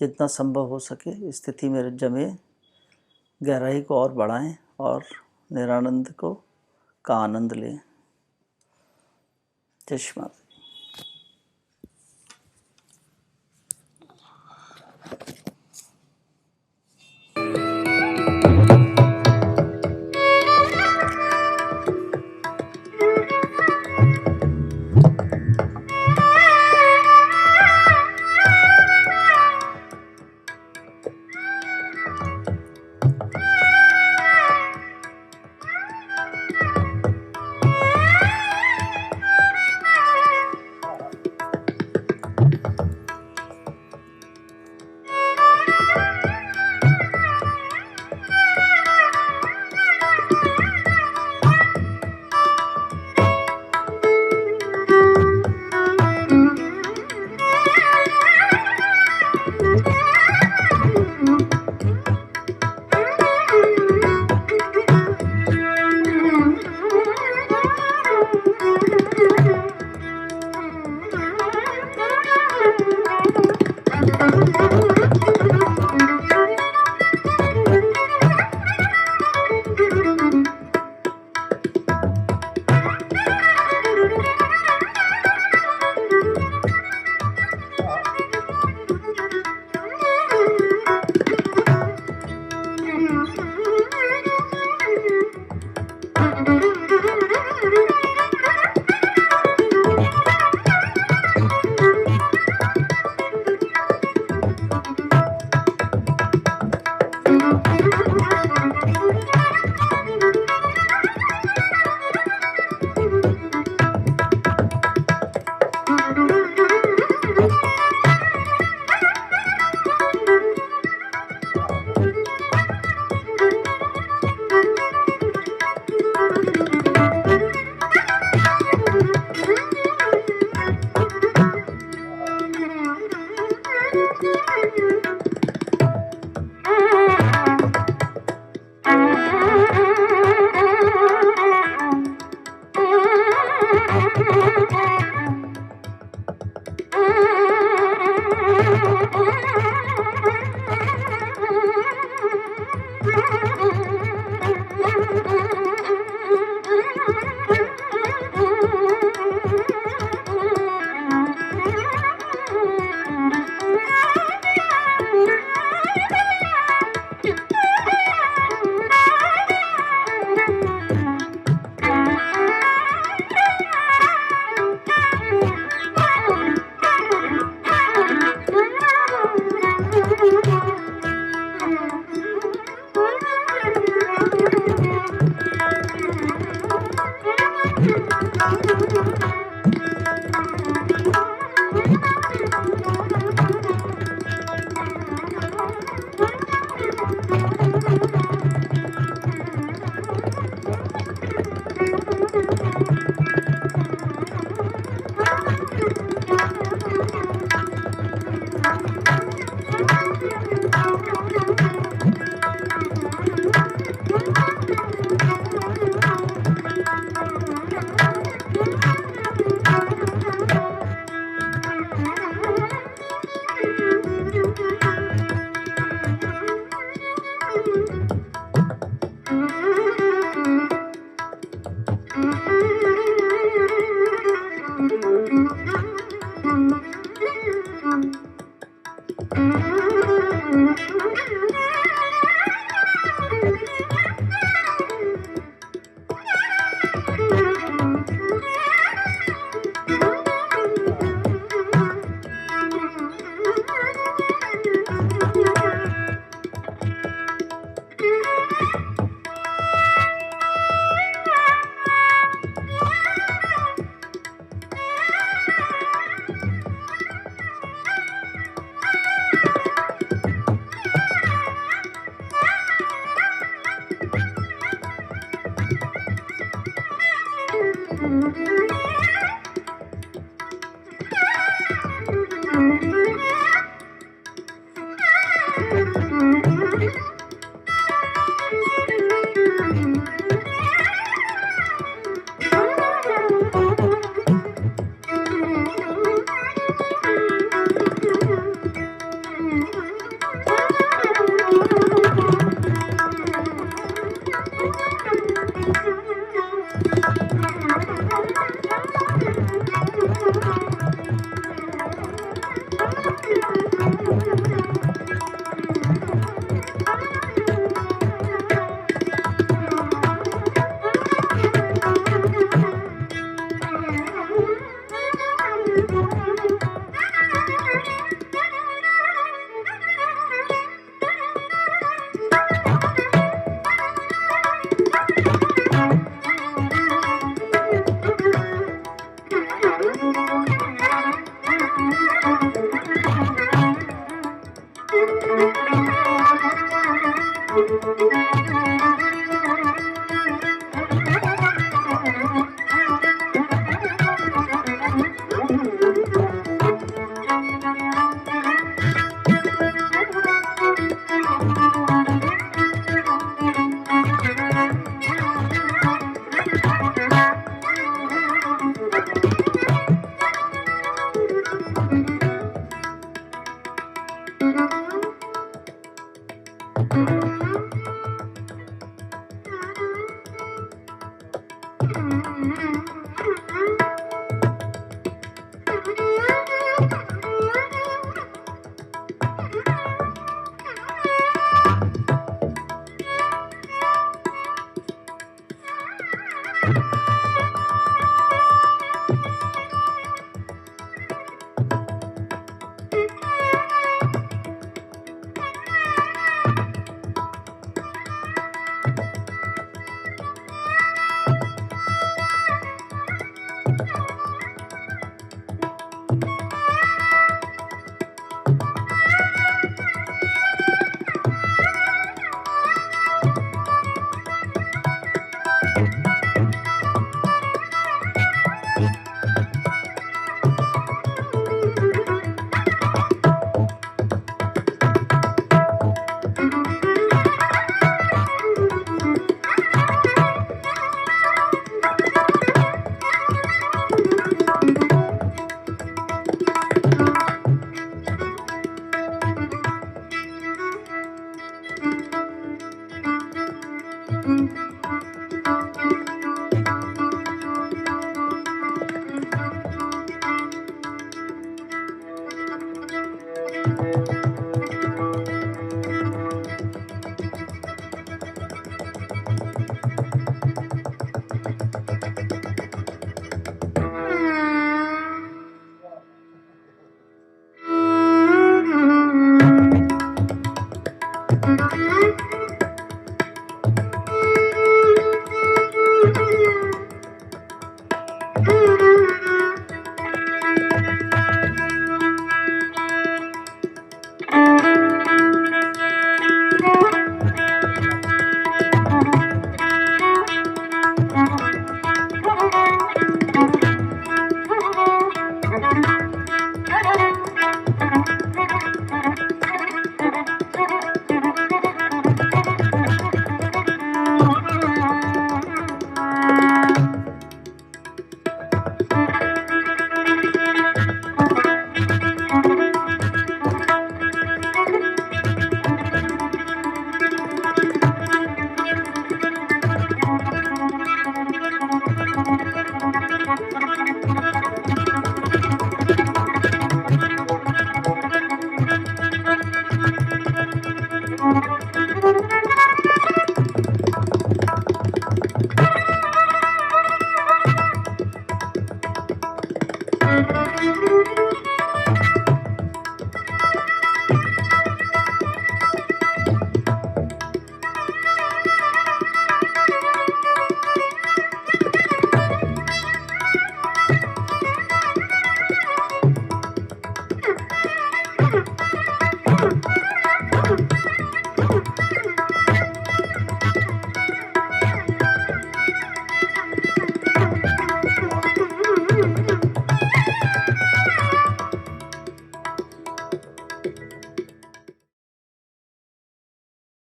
[SPEAKER 1] जितना संभव हो सके स्थिति में जमे गहराई को और बढ़ाएं और निरानंद का आनंद लें. जय श्री माता.